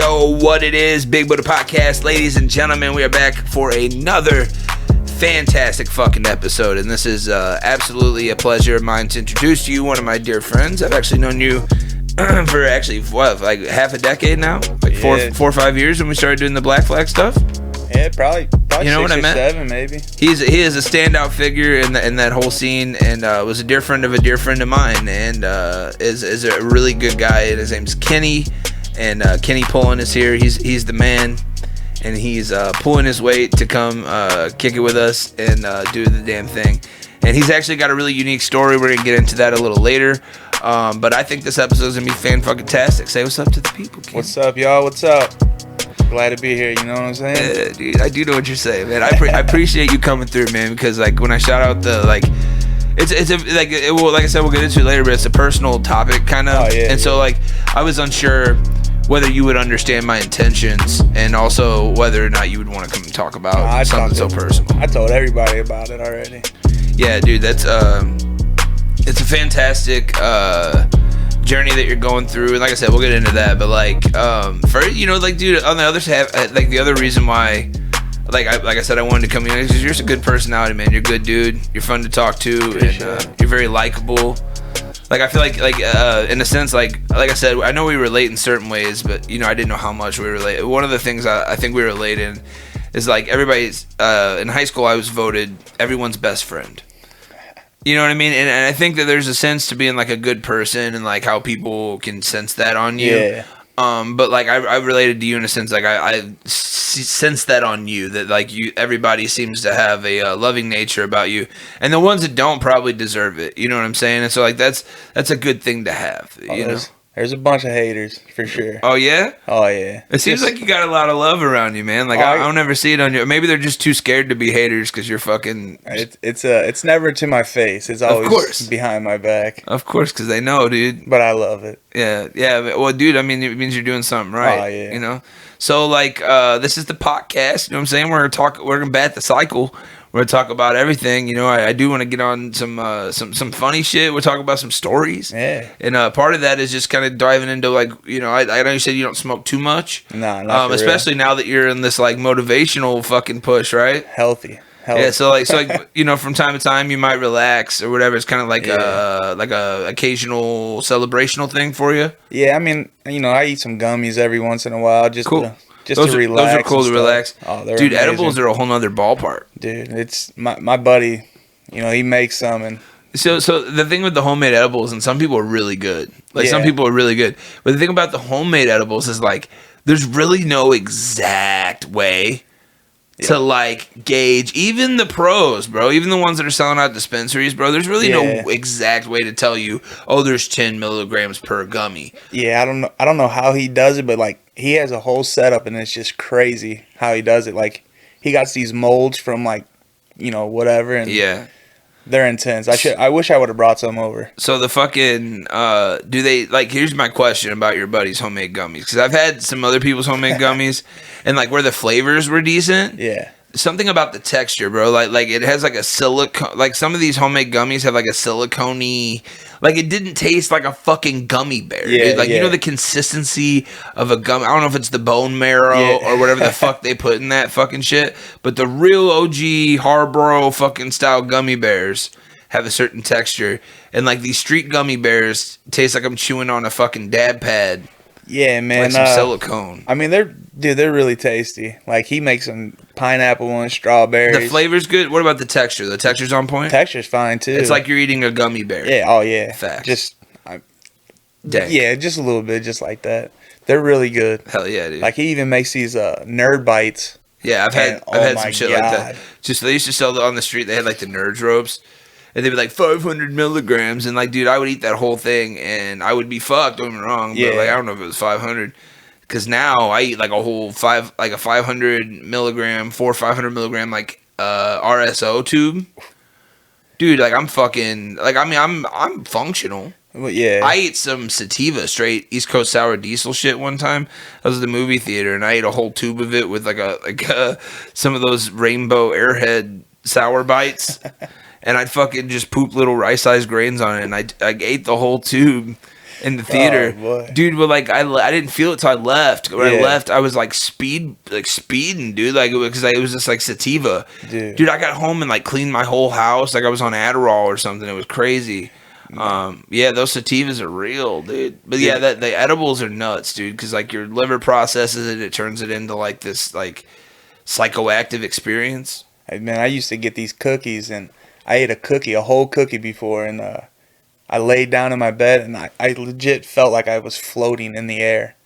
Yo, what it is, Big Buddha Podcast, ladies and gentlemen, we are back for another fantastic fucking episode, and this is absolutely a pleasure of mine to introduce to you one of my dear friends. I've actually known you for like half a decade now, like four or 5 years when we started doing the Black Flag stuff. Yeah, probably you know 6 what I or meant? 7 maybe. He is a standout figure in that whole scene, and was a dear friend of a dear friend of mine, and is a really good guy. And his name's Kenny, and Kenny Pullen is here. He's the man, and he's pulling his weight to come kick it with us and do the damn thing. And he's actually got a really unique story. We're gonna get into that a little later. But I think this episode is gonna be fan-fucking-tastic. Say what's up to the people, Kenny. What's up, y'all? What's up? Glad to be here, you know what I'm saying? Yeah, dude, I do know what you're saying, man. I appreciate you coming through, man, because like when I shout out the like, it's a, like it will, like I said, we'll get into it later, but it's a personal topic kind of. Oh, yeah, so like I was unsure whether you would understand my intentions and also whether or not you would want to come and talk about something so personal. I told everybody about it already. Yeah, dude, that's it's a fantastic journey that you're going through, and like I said, we'll get into that. But like, for like, dude, on the other side, like the other reason why, like I said, I wanted to come in because you're just a good personality, man. You're a good dude. You're fun to talk to, and you're very likable. Like I feel like in a sense, like I said, I know we relate in certain ways, but I didn't know how much we relate. One of the things I think we relate in is like everybody's in high school. I was voted everyone's best friend. You know what I mean? And I think that there's a sense to being like a good person and like how people can sense that on you. Yeah. But like I related to you in a sense, like I sense that on you, that like everybody seems to have a loving nature about you, and the ones that don't probably deserve it. You know what I'm saying? And so like that's a good thing to have. You know? There's a bunch of haters for sure. Oh yeah? Oh yeah. It seems like you got a lot of love around you, man. Like I don't ever see it on you. Maybe they're just too scared to be haters because you're fucking. It's never to my face. It's always behind my back. Of course, because they know, dude. But I love it. Yeah. Well, dude, I mean, it means you're doing something right. Oh yeah. You know. So like, this is the podcast. You know what I'm saying? We're gonna bat the cycle. We're gonna talk about everything. I do want to get on some funny shit. We'll talk about some stories. Yeah. And part of that is just kind of diving into like, I know you said you don't smoke too much. No, not for especially real. Now that you're in this like motivational fucking push, right? Healthy. Yeah. So like from time to time you might relax or whatever. It's kind of like a occasional celebrational thing for you. Yeah. I mean, I eat some gummies every once in a while just cool. To relax. Those are cool to relax. Oh, they're dude, amazing. Edibles are a whole nother ballpark. Dude, it's my buddy, he makes some, and so the thing with the homemade edibles, and some people are really good. Like some people are really good. But the thing about the homemade edibles is like there's really no exact way to like gauge, even the pros, bro, even the ones that are selling out dispensaries, bro, there's really no exact way to tell you, there's 10 milligrams per gummy. Yeah, I don't know how he does it, but like he has a whole setup, and it's just crazy how he does it. Like he got these molds from like whatever, and they're intense. I wish I would have brought some over. So the fucking do they like? Here's my question about your buddy's homemade gummies, because I've had some other people's homemade gummies, and like where the flavors were decent. Yeah. Something about the texture, bro. Like it has like a silicone. Like some of these homemade gummies have like a silicone-y. Like it didn't taste like a fucking gummy bear. Yeah, dude. Like the consistency of a gum. I don't know if it's the bone marrow or whatever the fuck they put in that fucking shit. But the real OG Harborough fucking style gummy bears have a certain texture, and like these street gummy bears taste like I'm chewing on a fucking dab pad. Yeah, man. Like some silicone. I mean, they're really tasty. Like he makes some pineapple ones, strawberries. The flavor's good. What about the texture? The texture's on point? Texture's fine too. It's like you're eating a gummy bear. Yeah. Oh yeah. Facts. Yeah, just a little bit, just like that. They're really good. Hell yeah, dude. Like he even makes these nerd bites. Yeah, I've had some shit like that. Just they used to sell on the street. They had like the Nerds ropes, and they'd be like 500 milligrams, and like, dude, I would eat that whole thing, and I would be fucked. Don't get me wrong, but like I don't know if it was 500, because now I eat like a whole 500 milligram, 500 milligram like RSO tube, dude. Like I'm fucking like I'm functional. Well, yeah. I ate some sativa, straight East Coast sour diesel shit one time. I was at the movie theater and I ate a whole tube of it with some of those rainbow airhead sour bites. And I'd fucking just poop little rice-sized grains on it, and I ate the whole tube. in the theater. Dude, but like I didn't feel it till I left. When I left, I was like speeding, dude. Like it was just like sativa. Dude, I got home and like cleaned my whole house. Like I was on Adderall or something. It was crazy. Yeah, those sativas are real, dude. But yeah, the edibles are nuts, dude. Because like your liver processes it, it turns it into like this like psychoactive experience. Hey, man, I used to get these cookies, and I ate a whole cookie before, and I laid down in my bed, and I legit felt like I was floating in the air.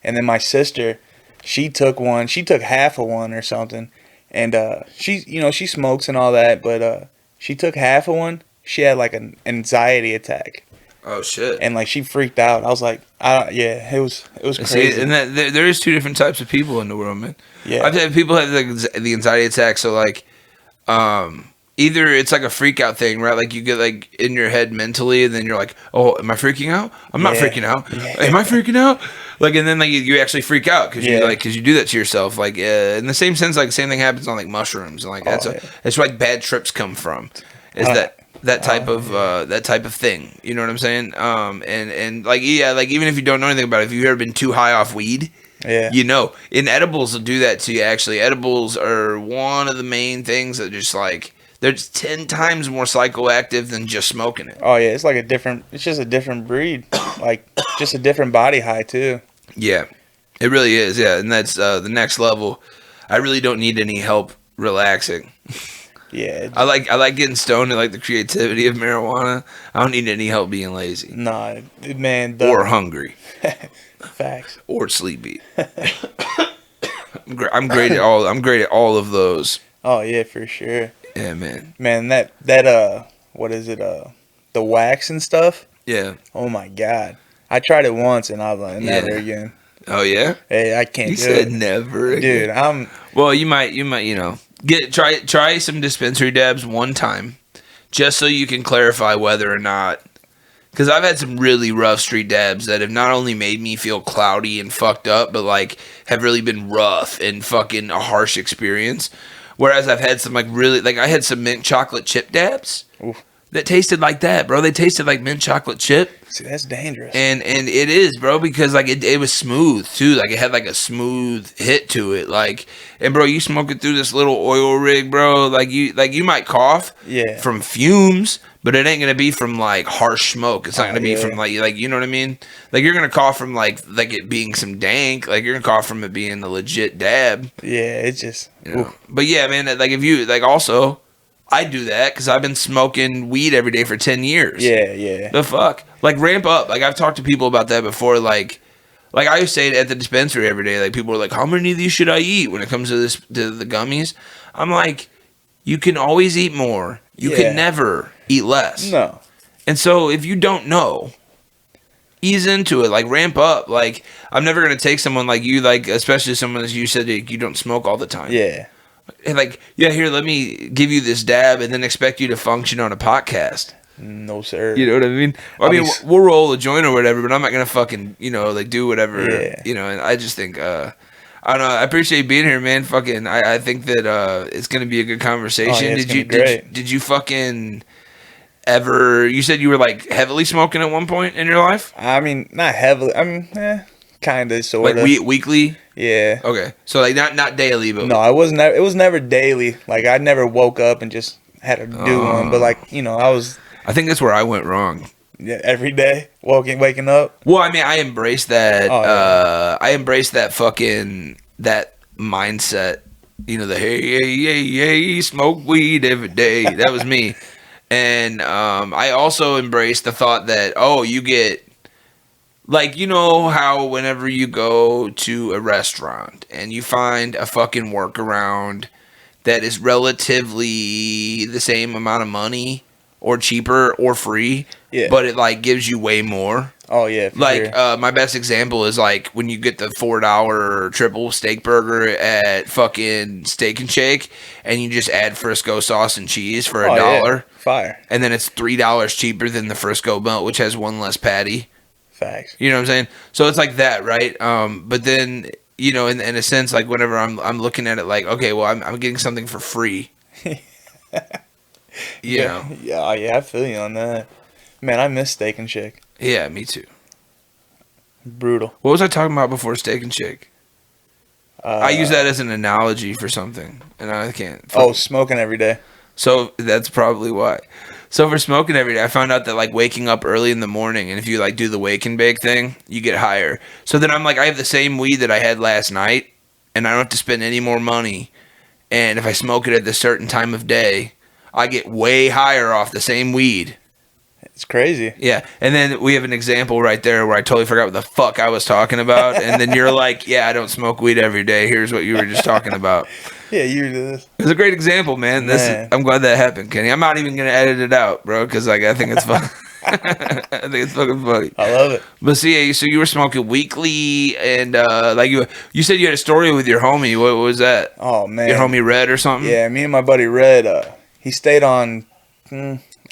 And then my sister, she took half of one or something, and she smokes and all that, but she took half of one. She had like an anxiety attack. Oh shit! And like she freaked out. I was like, it was crazy. See, and there is two different types of people in the world, man. Yeah, I've had people have the anxiety attack. So like, either it's like a freak out thing, right? Like you get like in your head mentally, and then you're like, oh, am I freaking out? I'm not freaking out. Am I freaking out? Like, and then like you actually freak out because you do that to yourself. Like in the same sense, like the same thing happens on like mushrooms, and like that's where like bad trips come from. Is that type of thing, you know what I'm saying? And like like even if you don't know anything about it, if you've ever been too high off weed, you know, in edibles will do that to you. Actually, edibles are one of the main things that just like they're just 10 times more psychoactive than just smoking it. Oh yeah, it's just a different breed, like just a different body high too. Yeah, it really is. Yeah, and that's the next level. I really don't need any help relaxing. Yeah, I like getting stoned. I like the creativity of marijuana. I don't need any help being lazy. Nah, man. Or hungry. Facts. Or sleepy. I'm great at all. I'm great at all of those. Oh yeah, for sure. Yeah, man. Man, that what is it? The wax and stuff. Yeah. Oh my god, I tried it once and I was like, never again. Oh yeah. Hey, I can't. You said never again. Dude, Well, you might, try some dispensary dabs one time, just so you can clarify whether or not. Because I've had some really rough street dabs that have not only made me feel cloudy and fucked up, but like have really been rough and fucking a harsh experience. Whereas I've had some like really like I had some mint chocolate chip dabs. Oof. That tasted like that, bro. They tasted like mint chocolate chip. See, that's dangerous. And it is, bro, because like it was smooth too. Like it had like a smooth hit to it. Like, and bro, you smoke it through this little oil rig, bro. Like you might cough from fumes, but it ain't gonna be from like harsh smoke. It's not gonna be from like you know what I mean? Like you're gonna cough from like it being some dank. Like you're gonna cough from it being a legit dab. Yeah, it's just. You know? But yeah, man. Like if you like also. I do that because I've been smoking weed every day for 10 years. Yeah. The fuck? Like, ramp up. Like, I've talked to people about that before. Like I used to say it at the dispensary every day. Like, people are like, how many of these should I eat when it comes to the gummies? I'm like, you can always eat more. You can never eat less. No. And so, if you don't know, ease into it. Like, ramp up. Like, I'm never going to take someone like you, like, especially someone that you said that you don't smoke all the time. Yeah. And like, here, let me give you this dab and then expect you to function on a podcast. No, sir. You know what I mean? We'll roll a joint or whatever, but I'm not going to fucking, like do whatever, and I just think, I don't know. I appreciate you being here, man. Fucking, I think that it's going to be a good conversation. Oh, yeah, did you fucking ever, you said you were like heavily smoking at one point in your life? I mean, not heavily. I mean, kind of, sort of. Like weekly? Yeah. Okay. So like not daily, but no, it was never daily. Like I never woke up and just had to do one. But like I think that's where I went wrong. Yeah, every day waking up. Well, I mean, I embraced that. I embraced that that mindset. The hey, smoke weed every day. That was me. And I also embraced the thought that you get. Like, how whenever you go to a restaurant and you find a fucking workaround that is relatively the same amount of money or cheaper or free, but it, like, gives you way more. Oh, yeah. Like, my best example is, like, when you get the $4 triple steak burger at fucking Steak and Shake and you just add Frisco sauce and cheese for $1. Yeah. Fire. And then it's $3 cheaper than the Frisco melt, which has one less patty. Facts. You know what I'm saying? So it's like that, right? But then, in a sense, like whenever I'm looking at it, like, okay, well, I'm getting something for free. Yeah, I feel you on that. Man, I miss Steak and Shake. Yeah, me too. Brutal. What was I talking about before Steak and Shake? I use that as an analogy for something, and I can't. Smoking every day. So that's probably why. So for smoking every day, I found out that like waking up early in the morning, and if you like do the wake and bake thing, you get higher. So then I'm like, I have the same weed that I had last night, and I don't have to spend any more money. And if I smoke it at this certain time of day, I get way higher off the same weed. It's crazy. Yeah, and then we have an example right there where I totally forgot what the fuck I was talking about, and then you're like, yeah, I don't smoke weed every day. Here's what you were just talking about. Yeah, you do this. It's a great example, man. I'm glad that happened, Kenny. I'm not even going to edit it out, bro, because like, I think it's fun. I think it's fucking funny. I love it. But see, so you were smoking weekly, and like you said you had a story with your homie. What was that? Oh, man. Your homie Red or something? Yeah, me and my buddy Red, he stayed on...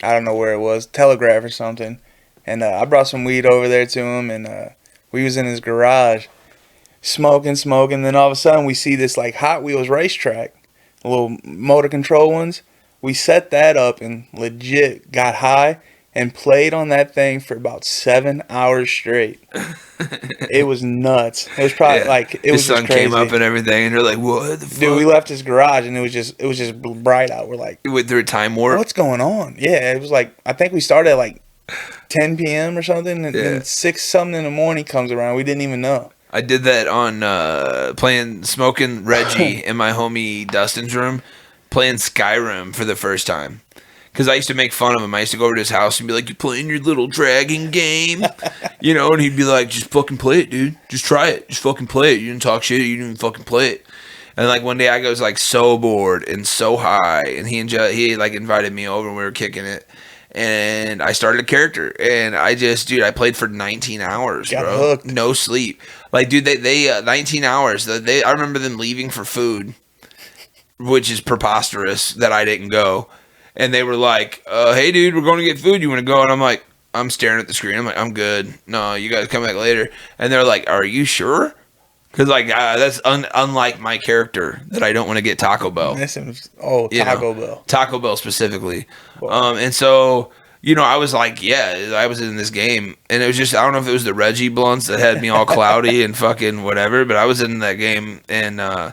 I don't know where it was, Telegraph or something. And I brought some weed over there to him, and we was in his garage smoking. Then all of a sudden we see this like Hot Wheels racetrack, little motor control ones. We set that up and legit got high and played on that thing for about 7 hours straight. It was nuts. It was probably it was the sun came up and everything, and you're like, what the fuck? Dude, we left his garage and it was just bright out. We're like, you went through a time warp. What's going on? Yeah, it was like, I think we started at like 10 p.m. or something, and then 6 something in the morning comes around. We didn't even know. I did that on smoking Reggie in my homie Dustin's room, playing Skyrim for the first time. Because I used to make fun of him. I used to go over to his house and be like, you playing your little dragon game? You know, and he'd be like, just fucking play it, dude. Just try it. Just fucking play it. You didn't talk shit. You didn't fucking play it. And like one day I was like so bored and so high, and he like invited me over and we were kicking it. And I started a character, and I played for 19 hours, Got bro. hooked. No sleep. Like, dude, they 19 hours. I remember them leaving for food, which is preposterous that I didn't go. And they were like, hey, dude, we're going to get food. You want to go? And I'm like, I'm staring at the screen. I'm like, I'm good. No, you guys come back later. And they're like, are you sure? Because, like, that's unlike my character that I don't want to get Taco Bell. Taco Bell. Taco Bell specifically. And so, you know, I was like, yeah, I was in this game. And it was just, I don't know if it was the Reggie blunts that had me all cloudy and fucking whatever, but I was in that game. And,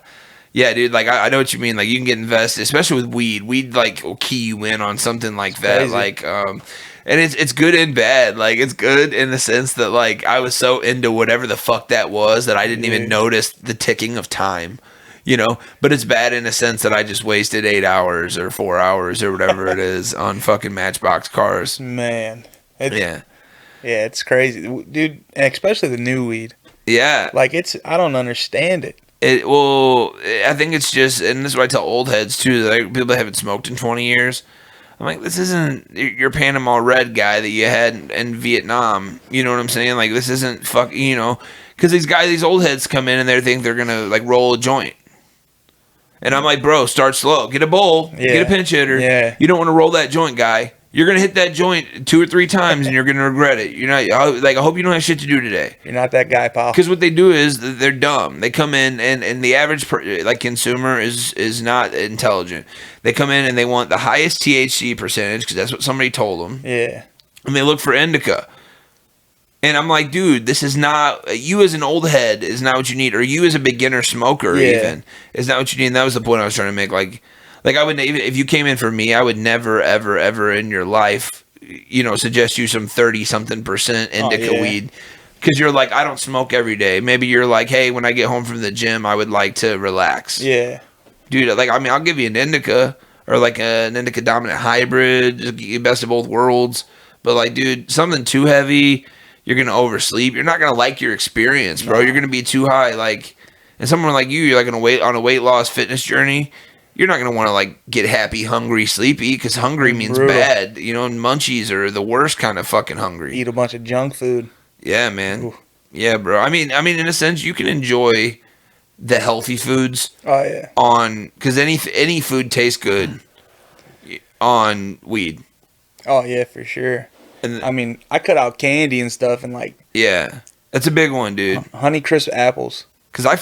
yeah, dude, like, I know what you mean. Like, you can get invested, especially with weed. Weed, like, will key you in on something like that. Crazy. Like, and it's good and bad. Like, it's good in the sense that, like, I was so into whatever the fuck that was that I didn't even notice the ticking of time, you know? But it's bad in a sense that I just wasted 8 hours or 4 hours or whatever it is on fucking Matchbox cars. Man. Yeah, it's crazy. Dude, and especially the new weed. Yeah. Like, I don't understand it. I think it's just, and this is what I tell old heads too, like people that haven't smoked in 20 years. I'm like, this isn't your Panama Red guy that you had in Vietnam. You know what I'm saying? Like, this isn't you know, because these old heads come in and they think they're gonna like roll a joint. And I'm like, bro, start slow. Get a bowl. Get a pinch hitter. Yeah. You don't want to roll that joint, guy. You're gonna hit that joint 2 or 3 times and you're gonna regret it. You're not like, I hope you don't have shit to do today. You're not that guy, pal. Because what they do is they're dumb. They come in and the average consumer is not intelligent. They come in and they want the highest THC percentage because that's what somebody told them. Yeah. And they look for indica. And I'm like, dude, this is not, you as an old head is not what you need, or you as a beginner smoker even is not what you need. And that was the point I was trying to make. Like I would, if you came in for me, I would never, ever, ever in your life, you know, suggest you some 30-something% indica weed. Because you're like, I don't smoke every day. Maybe you're like, hey, when I get home from the gym, I would like to relax. Yeah. Dude, like, I mean, I'll give you an indica or like an indica dominant hybrid, just best of both worlds. But like, dude, something too heavy, you're going to oversleep. You're not going to like your experience, bro. You're going to be too high. Like, and someone like you're like on a weight loss fitness journey. You're not going to want to, like, get happy, hungry, sleepy, because hungry means bad. You know, and munchies are the worst kind of fucking hungry. Eat a bunch of junk food. Yeah, man. Ooh. Yeah, bro. I mean, in a sense, you can enjoy the healthy foods. Oh, yeah. Because any food tastes good on weed. Oh, yeah, for sure. And I mean, I cut out candy and stuff and, like... Yeah. That's a big one, dude. Honey Crisp apples. Because I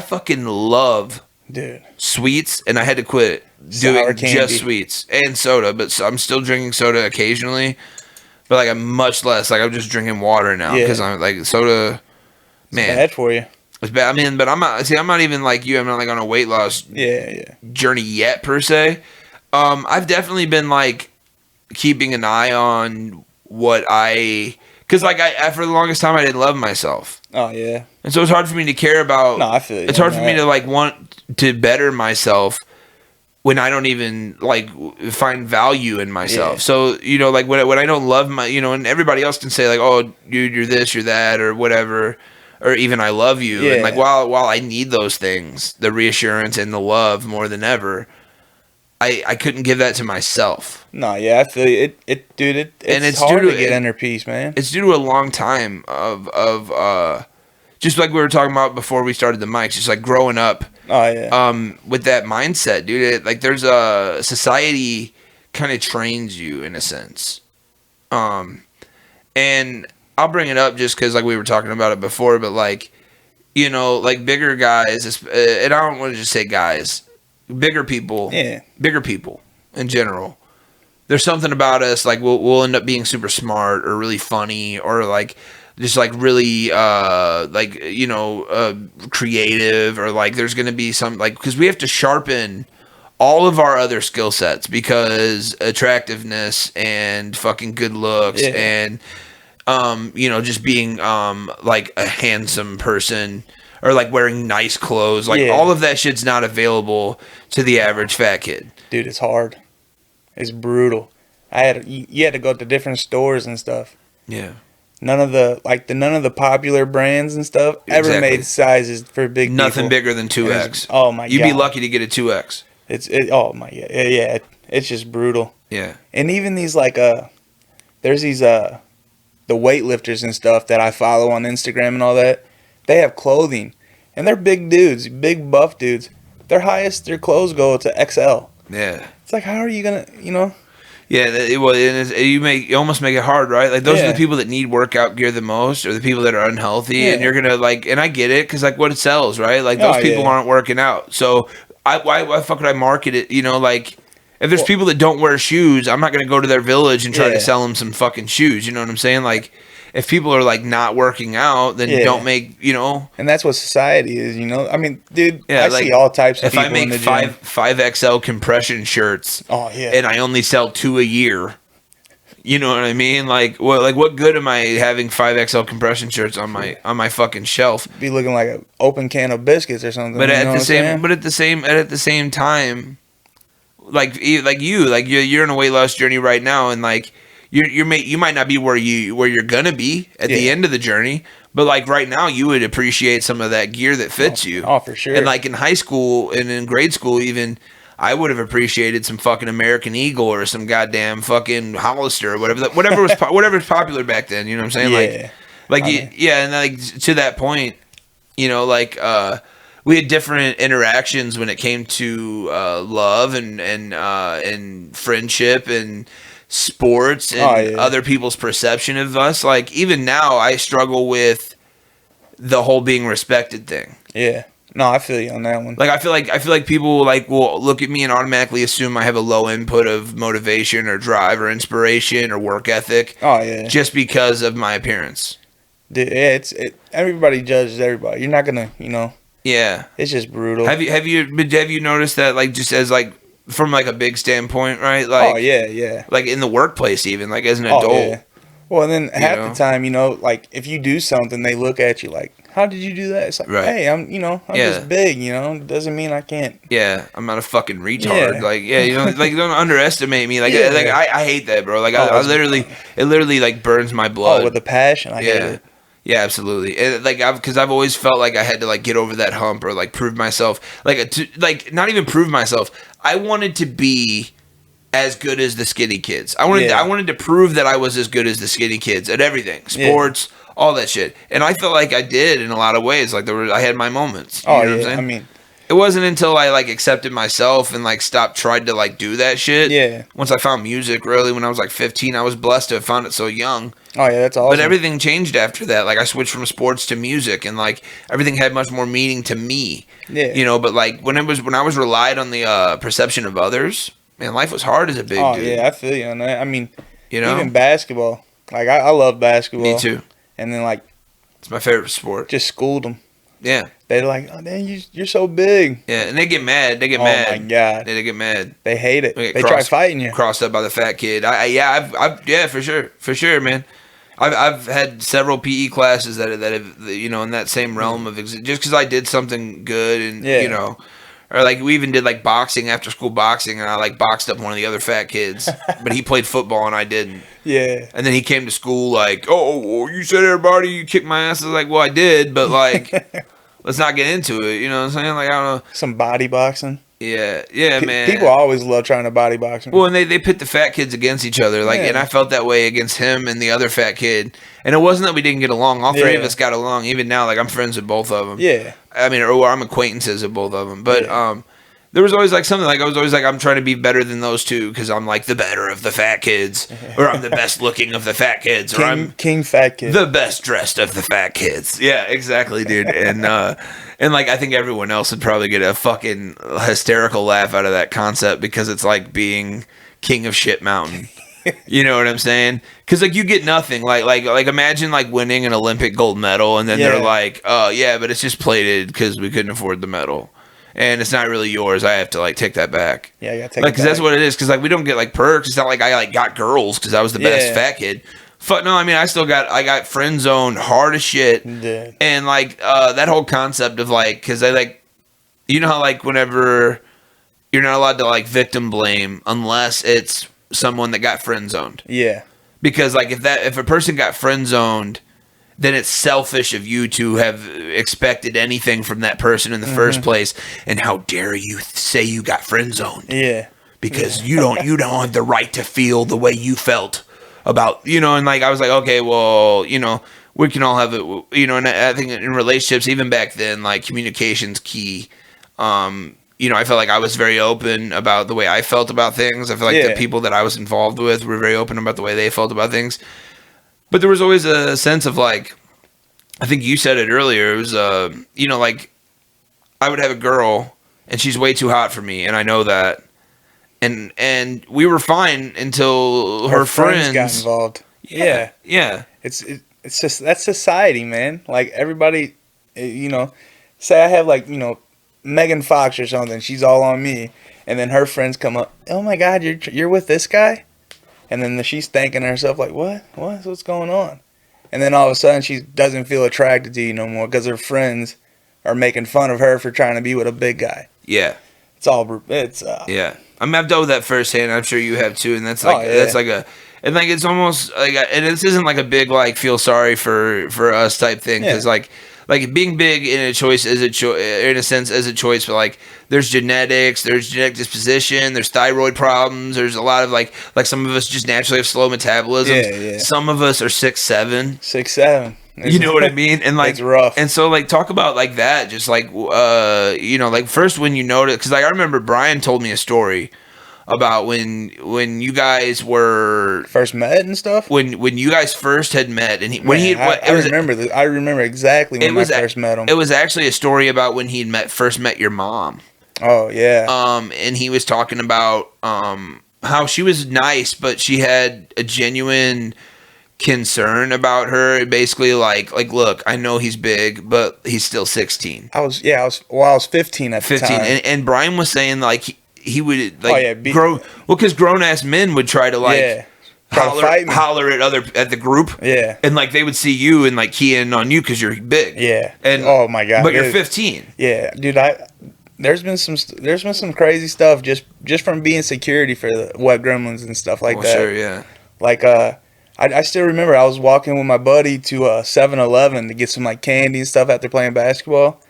fucking love... Dude, sweets, and I had to quit doing just sweets and soda, but I'm still drinking soda occasionally. But like I'm much less. Like I'm just drinking water now because I'm like soda. Man, it's bad for you. It's bad. I mean, but I'm not. See, I'm not even like you. I'm not like on a weight loss journey yet per se. I've definitely been like keeping an eye on what because like I for the longest time I didn't love myself. Oh yeah. And so it's hard for me to care about. No, I feel you. It's hard for me to like want to better myself when I don't even like find value in myself. Yeah. So you know, like when I don't love my, you know, and everybody else can say like, oh, dude, you're this, you're that, or whatever, or even I love you. Yeah. And like while I need those things, the reassurance and the love more than ever, I couldn't give that to myself. No, yeah, I feel you. It's hard to get inner peace, man. It's due to a long time of just like we were talking about before we started the mics, just like growing up. Oh yeah. With that mindset, dude. Like there's a society kind of trains you in a sense. And I'll bring it up just because like we were talking about it before, but like, you know, like bigger guys, and I don't want to just say guys. Bigger people in general. There's something about us like we'll end up being super smart or really funny or like just like really like you know creative or like there's gonna be some like because we have to sharpen all of our other skill sets because attractiveness and fucking good looks and you know just being like a handsome person. Or like wearing nice clothes, like all of that shit's not available to the average fat kid. Dude, it's hard. It's brutal. You had to go to different stores and stuff. Yeah. None of the popular brands and stuff ever made sizes for big. Nothing people. Bigger than 2X. Oh my god. You'd be lucky to get a 2X. Oh my god. Yeah. It's just brutal. Yeah. And even these like there's these the weightlifters and stuff that I follow on Instagram and all that. They have clothing, and they're big dudes, big buff dudes. Their clothes go to XL. Yeah. It's like, how are you gonna, you know? Yeah, you almost make it hard, right? Like those are the people that need workout gear the most, or the people that are unhealthy, and you're gonna like. And I get it, because like what it sells, right? Like those people aren't working out, so why the fuck would I market it? You know, like if there's people that don't wear shoes, I'm not gonna go to their village and try to sell them some fucking shoes. You know what I'm saying? Like. If people are like not working out, then don't make, you know. And that's what society is, you know. I mean, dude, I see all types of people in the gym. If I make 5XL compression shirts, and I only sell 2 a year, you know what I mean? Like what good am I having 5XL compression shirts on my fucking shelf? Be looking like an open can of biscuits or something. But at the same time, you're in a weight loss journey right now, and like. You might not be where you're gonna be at the end of the journey, but like right now you would appreciate some of that gear that fits you. Oh, for sure. And like in high school and in grade school even, I would have appreciated some fucking American Eagle or some goddamn fucking Hollister or whatever was popular back then. You know what I'm saying? And like to that point, you know, like we had different interactions when it came to love and friendship and. Sports and other people's perception of us. Like even now I struggle with the whole being respected thing. Yeah. No, I feel you on that one. Like I feel like people like will look at me and automatically assume I have a low input of motivation or drive or inspiration or work ethic. Oh yeah. Just because of my appearance. Dude, everybody judges everybody. You're not gonna, you know. Yeah. It's just brutal. Have you noticed that like just as like from like a big standpoint, right? Like, yeah. Like in the workplace, even like as an adult. Yeah. Well, and then half the time, you know, like if you do something, they look at you like, "How did you do that?" It's like, "Hey, I'm just big, you know. Doesn't mean I can't." Yeah, I'm not a fucking retard. Yeah. Like, you know, like don't underestimate me. Like, I hate that, bro. Like, I literally, it literally like burns my blood. Oh, with a passion, I hate it. Yeah, absolutely. And like, because I've always felt like I had to like get over that hump or like prove myself, like not even prove myself. I wanted to be as good as the skinny kids. I wanted to prove that I was as good as the skinny kids at everything, sports, all that shit. And I felt like I did in a lot of ways. Like I had my moments. You know what I'm saying? I mean, it wasn't until I like accepted myself and like tried to like do that shit. Yeah. Once I found music, really, when I was like 15, I was blessed to have found it so young. Oh yeah, that's awesome. But everything changed after that. Like I switched from sports to music, and like everything had much more meaning to me. Yeah. You know, but like when I was relied on the perception of others, man, life was hard as a big dude. Yeah, I feel you on that. I mean, you know, even basketball. Like I love basketball. Me too. And then like, it's my favorite sport. Just schooled them. Yeah. They're like, oh, dang, you're so big. Yeah, and they get mad. They get mad. Oh my god. They get mad. They hate it. They try fighting you. Crossed up by the fat kid. Yeah, for sure, man. I've had several PE classes that have, you know, in that same realm of just because I did something good and you know, or like we even did like boxing, after school boxing, and I like boxed up one of the other fat kids, but he played football and I didn't. Yeah. And then he came to school like, oh, you said everybody you kicked my ass. I was like, well, I did, but like, let's not get into it. You know what I'm saying? Like, I don't know. Some body boxing. Yeah, man. People always love trying to body box me. Well, and they pit the fat kids against each other, like, and I felt that way against him and the other fat kid. And it wasn't that we didn't get along. All three of us got along. Even now, like, I'm friends with both of them. Yeah. I mean, or I'm acquaintances with both of them. But there was always like something like I was always like, I'm trying to be better than those two because I'm like the better of the fat kids, or I'm the best looking of the fat kids, or I'm king fat kid, the best dressed of the fat kids. Yeah, exactly, dude. And like I think everyone else would probably get a fucking hysterical laugh out of that concept because it's like being king of shit mountain. You know what I'm saying? Because like you get nothing. Like imagine like winning an Olympic gold medal and then they're like, oh yeah, but it's just plated because we couldn't afford the medal. And it's not really yours. I have to like take that back. Yeah, you gotta take it back. Because that's what it is. Because like we don't get like perks. It's not like I like got girls because I was the best fat kid. Fuck no. I mean, I got friend zoned hard as shit. Yeah. And like that whole concept of like, because I like, you know how like whenever you're not allowed to like victim blame unless it's someone that got friend zoned. Yeah. Because like if a person got friend zoned, then it's selfish of you to have expected anything from that person in the first place. And how dare you say you got friend zoned? Yeah. Because you don't have the right to feel the way you felt about, you know, and like I was like, okay, well, you know, we can all have it, you know, and I think in relationships, even back then, like communication's key. You know, I felt like I was very open about the way I felt about things. I feel like the people that I was involved with were very open about the way they felt about things. But there was always a sense of like, I think you said it earlier. It was, you know, like I would have a girl and she's way too hot for me, and I know that. And we were fine until her friends got involved. Yeah. It's just that's society, man. Like everybody, you know, say I have like, you know, Megan Fox or something. She's all on me, and then her friends come up. Oh my God, you're with this guy. And then she's thinking to herself, like, what's going on? And then all of a sudden, she doesn't feel attracted to you no more because her friends are making fun of her for trying to be with a big guy. Yeah. Yeah. I mean, I've dealt with that firsthand. I'm sure you have too. And that's like, and like, it's almost like, and this isn't like a big, like, feel sorry for us type thing. Because like being big in a choice is in a sense as a choice, but like there's genetics, there's genetic disposition, there's thyroid problems, there's a lot of like some of us just naturally have slow metabolism. Yeah. Some of us are 6'7". 6'7". You know what I mean? And like it's rough. And so like talk about like that, just like you know, like first when you notice, because like I remember Brian told me a story about when you guys were first met and stuff. When you guys first had met, and I remember exactly when I first met him. It was actually a story about when he first met your mom. Oh yeah. And he was talking about how she was nice, but she had a genuine concern about her. Basically, like look, I know he's big, but he's still 16. I was 15 at the time. And Brian was saying like he would like because grown ass men would try to like holler at the group, and like they would see you and like key in on you because you're big, and oh my God, but you're 15, dude. There's been some crazy stuff just from being security for the wet gremlins and stuff like that. Sure, yeah. Like I still remember I was walking with my buddy to 7-Eleven to get some like candy and stuff after playing basketball,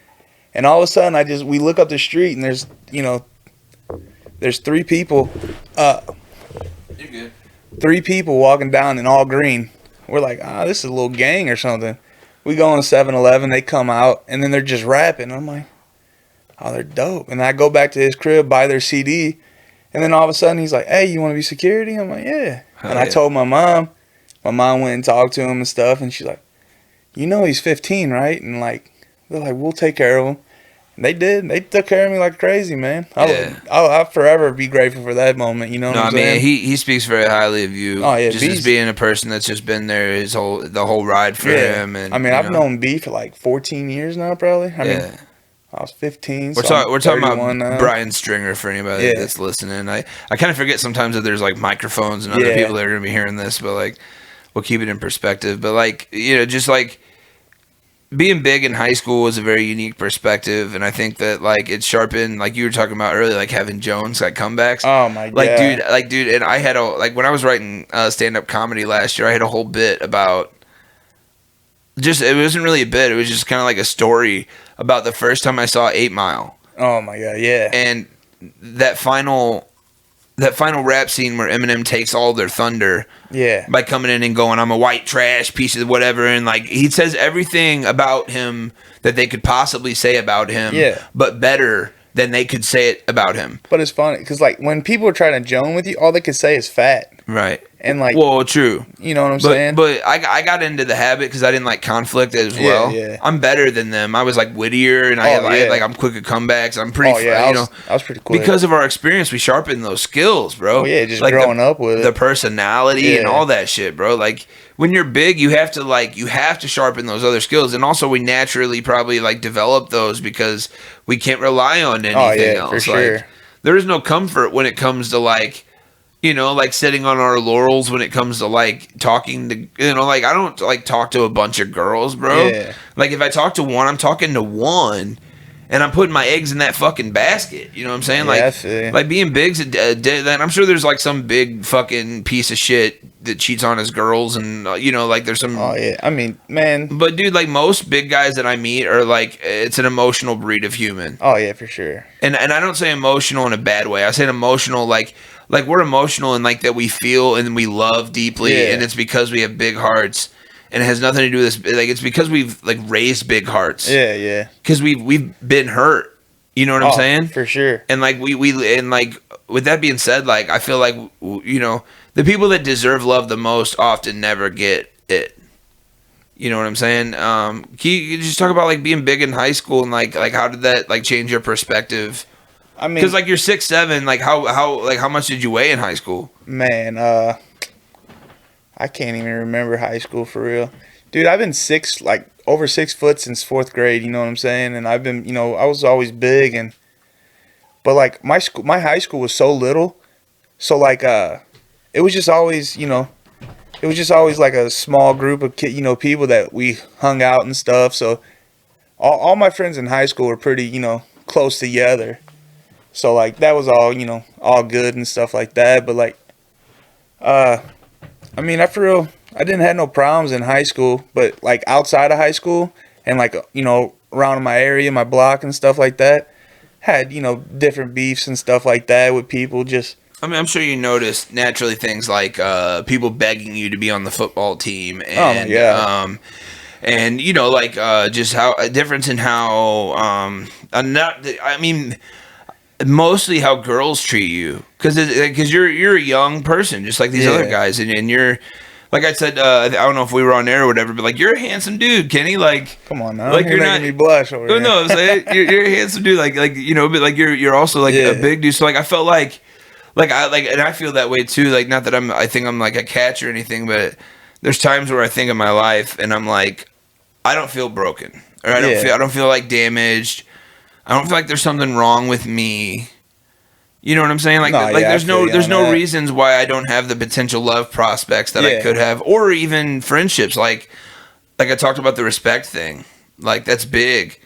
and all of a sudden we look up the street and there's, you know, there's three people. You're good. 3 people walking down in all green. We're like, this is a little gang or something. We go on 7-Eleven, they come out, and then they're just rapping. I'm like, oh, they're dope. And I go back to his crib, buy their CD, and then all of a sudden he's like, hey, you want to be security? I'm like, yeah. I told my mom. My mom went and talked to him and stuff, and she's like, you know he's 15, right? And like, they're like, we'll take care of him. They did. They took care of me like crazy, man. I'll forever be grateful for that moment. You know what I'm saying? He speaks very highly of you. Oh yeah, just as being a person that's just been there the whole ride for him. And I mean, I've known B for like 14 years now, probably. I mean, I was 15. We're talking about now. Brian Stringer for anybody that's listening. I kind of forget sometimes that there's like microphones and other people that are gonna be hearing this, but like we'll keep it in perspective. But like just like. Being big in high school was a very unique perspective, and I think that like it sharpened, like you were talking about earlier, like Kevin Jones, like comebacks. Oh my god! Like dude, and I had when I was writing stand-up comedy last year, I had a whole bit about it wasn't really a bit, it was just kind of like a story about the first time I saw 8 Mile. Oh my god, yeah. And that final rap scene where Eminem takes all their thunder by coming in and going, I'm a white trash piece of whatever, and like he says everything about him that they could possibly say about him, but better than they could say it about him. But it's funny because like when people are trying to joan with you, all they can say is fat. Right. And like, well, true. You know what I'm saying? But I got into the habit because I didn't like conflict as well. Yeah. I'm better than them. I was like wittier, and I had I'm quick at comebacks. I'm pretty. I was pretty quick because of our experience. We sharpened those skills, bro. Oh yeah, just like growing up with the personality and all that shit, bro. Like when you're big, you have to sharpen those other skills, and also we naturally probably like develop those because we can't rely on anything else. For sure. Like, there is no comfort when it comes to like. Like sitting on our laurels when it comes to like talking to, like I don't like talk to a bunch of girls, bro. Yeah. Like if I talk to one, I'm talking to one, and I'm putting my eggs in that fucking basket. You know what I'm saying? Like being big's then I'm sure there's like some big fucking piece of shit that cheats on his girls, and like there's some. Oh yeah, I mean, man. But dude, like most big guys that I meet are like it's an emotional breed of human. Oh yeah, for sure. And I don't say emotional in a bad way. I say emotional like we're emotional and like that we feel and we love deeply, and it's because we have big hearts, and it has nothing to do with this. Like it's because we've like raised big hearts. Yeah. Because we've been hurt. You know what I'm saying? For sure. And like we and like with that being said, like I feel like the people that deserve love the most often never get it. You know what I'm saying? Can you just talk about like being big in high school and like how did that like change your perspective? I mean, because like you're 6'7", like how much did you weigh in high school? Man, I can't even remember high school for real, dude. I've been over 6 foot since 4th grade. You know what I'm saying? And I've been, I was always big, but like my high school was so little, so like it was just always, it was just always like a small group of people that we hung out and stuff. So all my friends in high school were pretty, close together. So like that was all, all good and stuff like that. But like, I mean, I didn't have no problems in high school, but like outside of high school and like, around my area, my block and stuff like that, had, different beefs and stuff like that with people just. I mean, I'm sure you noticed naturally things like people begging you to be on the football team, and and just how a difference in how mostly how girls treat you, because you're a young person just like these other guys, and you're like I said, I don't know if we were on air or whatever, but like you're a handsome dude, Kenny. Like, come on now, like you're making me blush over here. No, I'm saying you're a handsome dude, like but like you're also like a big dude. So like I felt like and I feel that way too. Like not that I think I'm like a catch or anything, but there's times where I think of my life and I'm like, I don't feel broken, or I don't feel like damaged. I don't feel like there's something wrong with me. You know what I'm saying? Like, there's no reasons why I don't have the potential love prospects that I could have, or even friendships. Like I talked about the respect thing. Like that's big.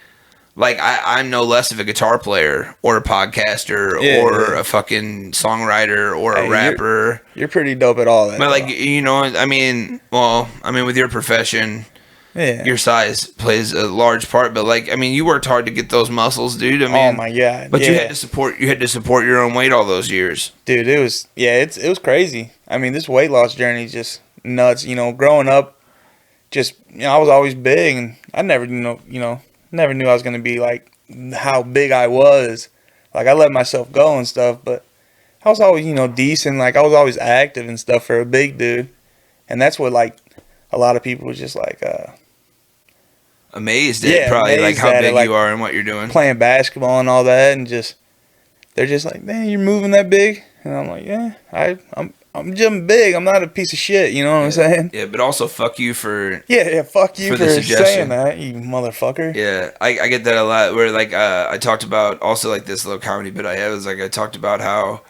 Like I'm no less of a guitar player or a podcaster or a fucking songwriter or a rapper. You're pretty dope at all that. But like with your profession. Yeah. Your size plays a large part, but like you worked hard to get those muscles, dude. Oh my god! But you had to support your own weight all those years, dude. It was crazy. I mean, this weight loss journey is just nuts. Growing up, just I was always big, and I never knew I was gonna be like how big I was. Like I let myself go and stuff, but I was always decent. Like I was always active and stuff for a big dude, and that's what like a lot of people was just like. amazed at probably like how big you are and what you're doing. Playing basketball and all that, and they're just like, man, you're moving that big, and I'm like, yeah, I'm jumping big. I'm not a piece of shit. You know what I'm saying? Yeah, but also fuck you for fuck you for saying that, you motherfucker. Yeah, I get that a lot. Where like I talked about also like this little comedy bit I had was like I talked about how,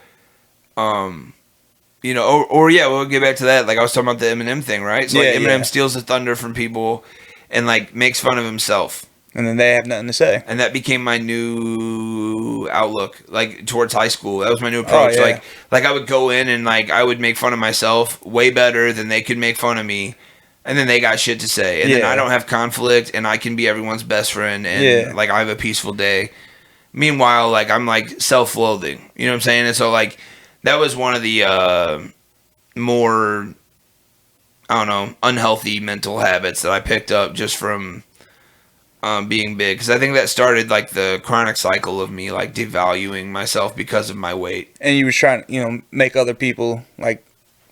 you know, or yeah, we'll get back to that. Like I was talking about the Eminem thing, right? So like Eminem steals the thunder from people, and like makes fun of himself. And then they have nothing to say. And that became my new outlook, like towards high school. That was my new approach. Oh, yeah. Like I would go in and like I would make fun of myself way better than they could make fun of me, and then they got shit to say. And then I don't have conflict, and I can be everyone's best friend, and like I have a peaceful day. Meanwhile, like I'm like self-loathing. You know what I'm saying? And so like that was one of the more, I don't know, unhealthy mental habits that I picked up just from being big, because I think that started like the chronic cycle of me like devaluing myself because of my weight. And you was trying to, you know, make other people, like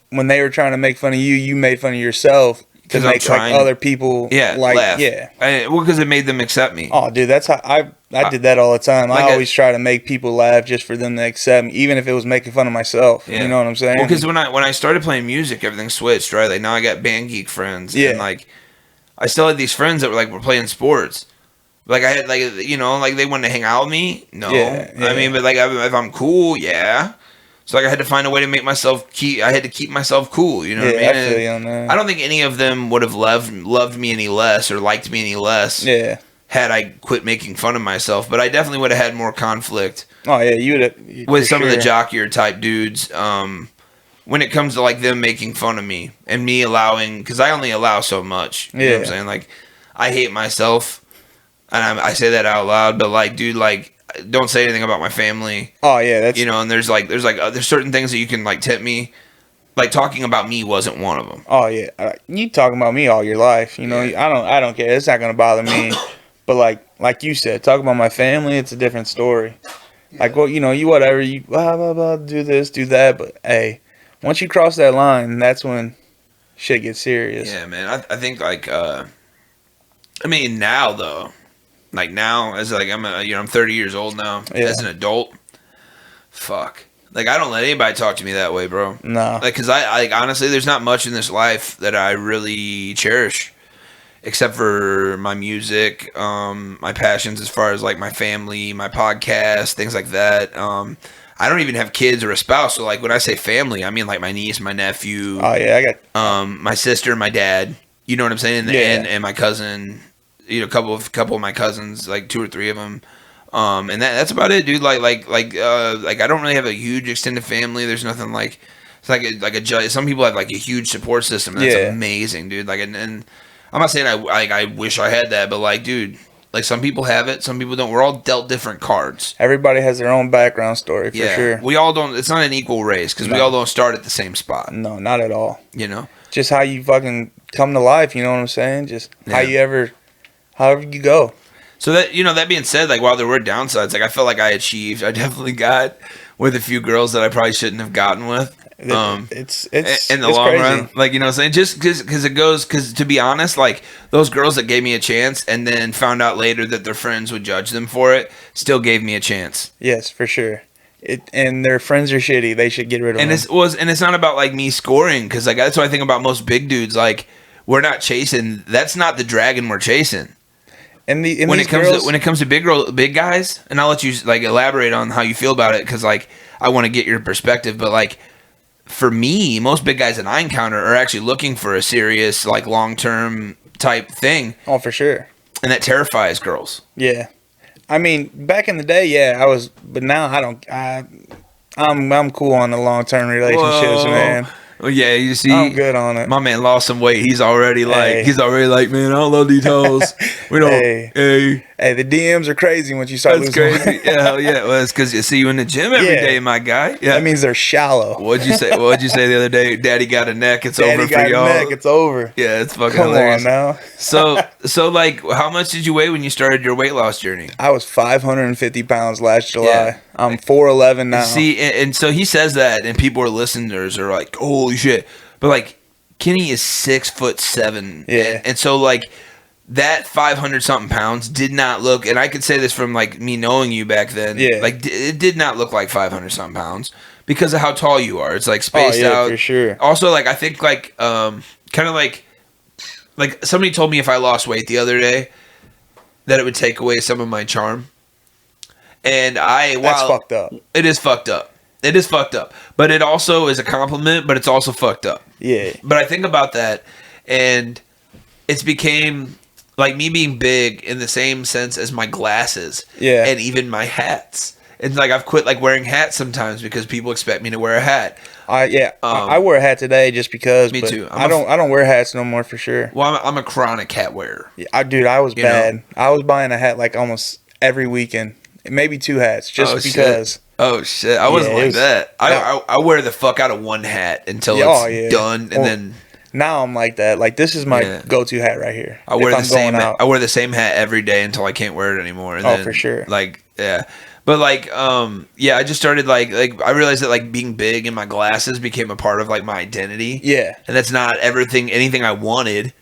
when they were trying to make fun of you, you made fun of yourself to make like other people like laugh. Well, because it made them accept me. Oh, dude, that's how I did that all the time. Like I always try to make people laugh just for them to accept me, even if it was making fun of myself. You know what I'm saying? Well, because when I started playing music, everything switched, right? Like now I got band geek friends, and like I still had these friends that were playing sports. Like I had like, you know, like they wanted to hang out with me. No, I mean, but like if I'm cool, So like I had to find a way to make myself I had to keep myself cool. You know what I mean? I feel you on that. I don't think any of them would have loved me any less or liked me any less. Had I quit making fun of myself, but I definitely would have had more conflict. Oh yeah, you would have with some of the jockier type dudes. When it comes to like them making fun of me and me allowing, because I only allow so much. You know what I'm saying? Like I hate myself, and I say that out loud. But like, dude, like don't say anything about my family. Oh yeah, that's, you know. And there's certain things that you can like tip me. Like talking about me wasn't one of them. Oh yeah, you talking about me all your life. You know, I don't care. It's not gonna bother me. But like you said, talk about my family, it's a different story. Like, well, you know, you whatever, you blah blah blah, do this, do that. But hey, once you cross that line, that's when shit gets serious. Yeah, man. I think like I mean now though, like now as like I'm 30 years old now as an adult. Fuck. Like I don't let anybody talk to me that way, bro. No. Like cuz I like honestly there's not much in this life that I really cherish except for my music, my passions as far as like my family, my podcast, things like that. I don't even have kids or a spouse, so like when I say family, I mean like my niece, my nephew. Oh yeah, I got my sister, my dad. You know what I'm saying? And my cousin. You know, a couple of my cousins, like 2 or 3 of them. And that's about it, dude. Like I don't really have a huge extended family. There's nothing like it's like a some people have like a huge support system. And that's amazing, dude. Like and I'm not saying I wish I had that, but like, dude, like some people have it, some people don't. We're all dealt different cards. Everybody has their own background story, for sure. We all don't. It's not an equal race because we all don't start at the same spot. No, not at all. You know, just how you fucking come to life. You know what I'm saying? Just however you go. So that, you know, that being said, like while there were downsides, like I felt like I achieved. I definitely got with a few girls that I probably shouldn't have gotten with. It's in the long crazy. run, like, you know what I'm saying, just because to be honest, like those girls that gave me a chance and then found out later that their friends would judge them for it still gave me a chance. Yes, for sure. And their friends are shitty. They should get rid of them. And it's not about like me scoring, because like that's what I think about most big dudes. Like we're not chasing. That's not the dragon we're chasing. When it comes to big guys, and I'll let you like elaborate on how you feel about it, because like I want to get your perspective, but like. For me, most big guys that I encounter are actually looking for a serious, like, long-term type thing. Oh, for sure. And that terrifies girls. Yeah. I mean, back in the day, I was, but now I don't. I'm cool on the long-term relationships, man. Well, yeah, you see, I'm good on it. My man lost some weight. He's already like, man, I don't love these hoes. We don't. Hey, the DMs are crazy once you start losing weight. Crazy. Yeah, hell yeah. Well, it's because you see you in the gym every day, my guy. Yeah, that means they're shallow. What'd you say the other day? Daddy got a neck. It's over for y'all. Daddy got a neck. It's over. Yeah, it's fucking hilarious. Come on now. So like, how much did you weigh when you started your weight loss journey? I was 550 pounds last July. Yeah. I'm 4'11" now. See, and so he says that, and people are listeners are like, holy shit. But like, Kenny is 6'7". Yeah. And so like, that 500 something pounds did not look, and I could say this from like me knowing you back then. Yeah. Like it did not look like 500 something pounds because of how tall you are. It's like spaced out. For sure. Also, like I think like kind of like somebody told me if I lost weight the other day that it would take away some of my charm. And that's fucked up. It is fucked up. It is fucked up. But it also is a compliment, but it's also fucked up. Yeah. But I think about that, and it's became like me being big in the same sense as my glasses. Yeah. And even my hats. It's like I've quit like wearing hats sometimes because people expect me to wear a hat. I wear a hat today just because. Me too. I don't wear hats no more for sure. Well, I'm a chronic hat wearer. Yeah, I was bad. Know? I was buying a hat like almost every weekend. Maybe 2 hats just because. Shit. Oh shit! I wasn't like that. I wear the fuck out of one hat until it's done, and then now I'm like that. Like this is my go-to hat right here. I wear the same hat every day until I can't wear it anymore. And then, for sure. Like yeah, but like I just started like I realized that like being big and my glasses became a part of like my identity. Yeah, and that's not anything I wanted.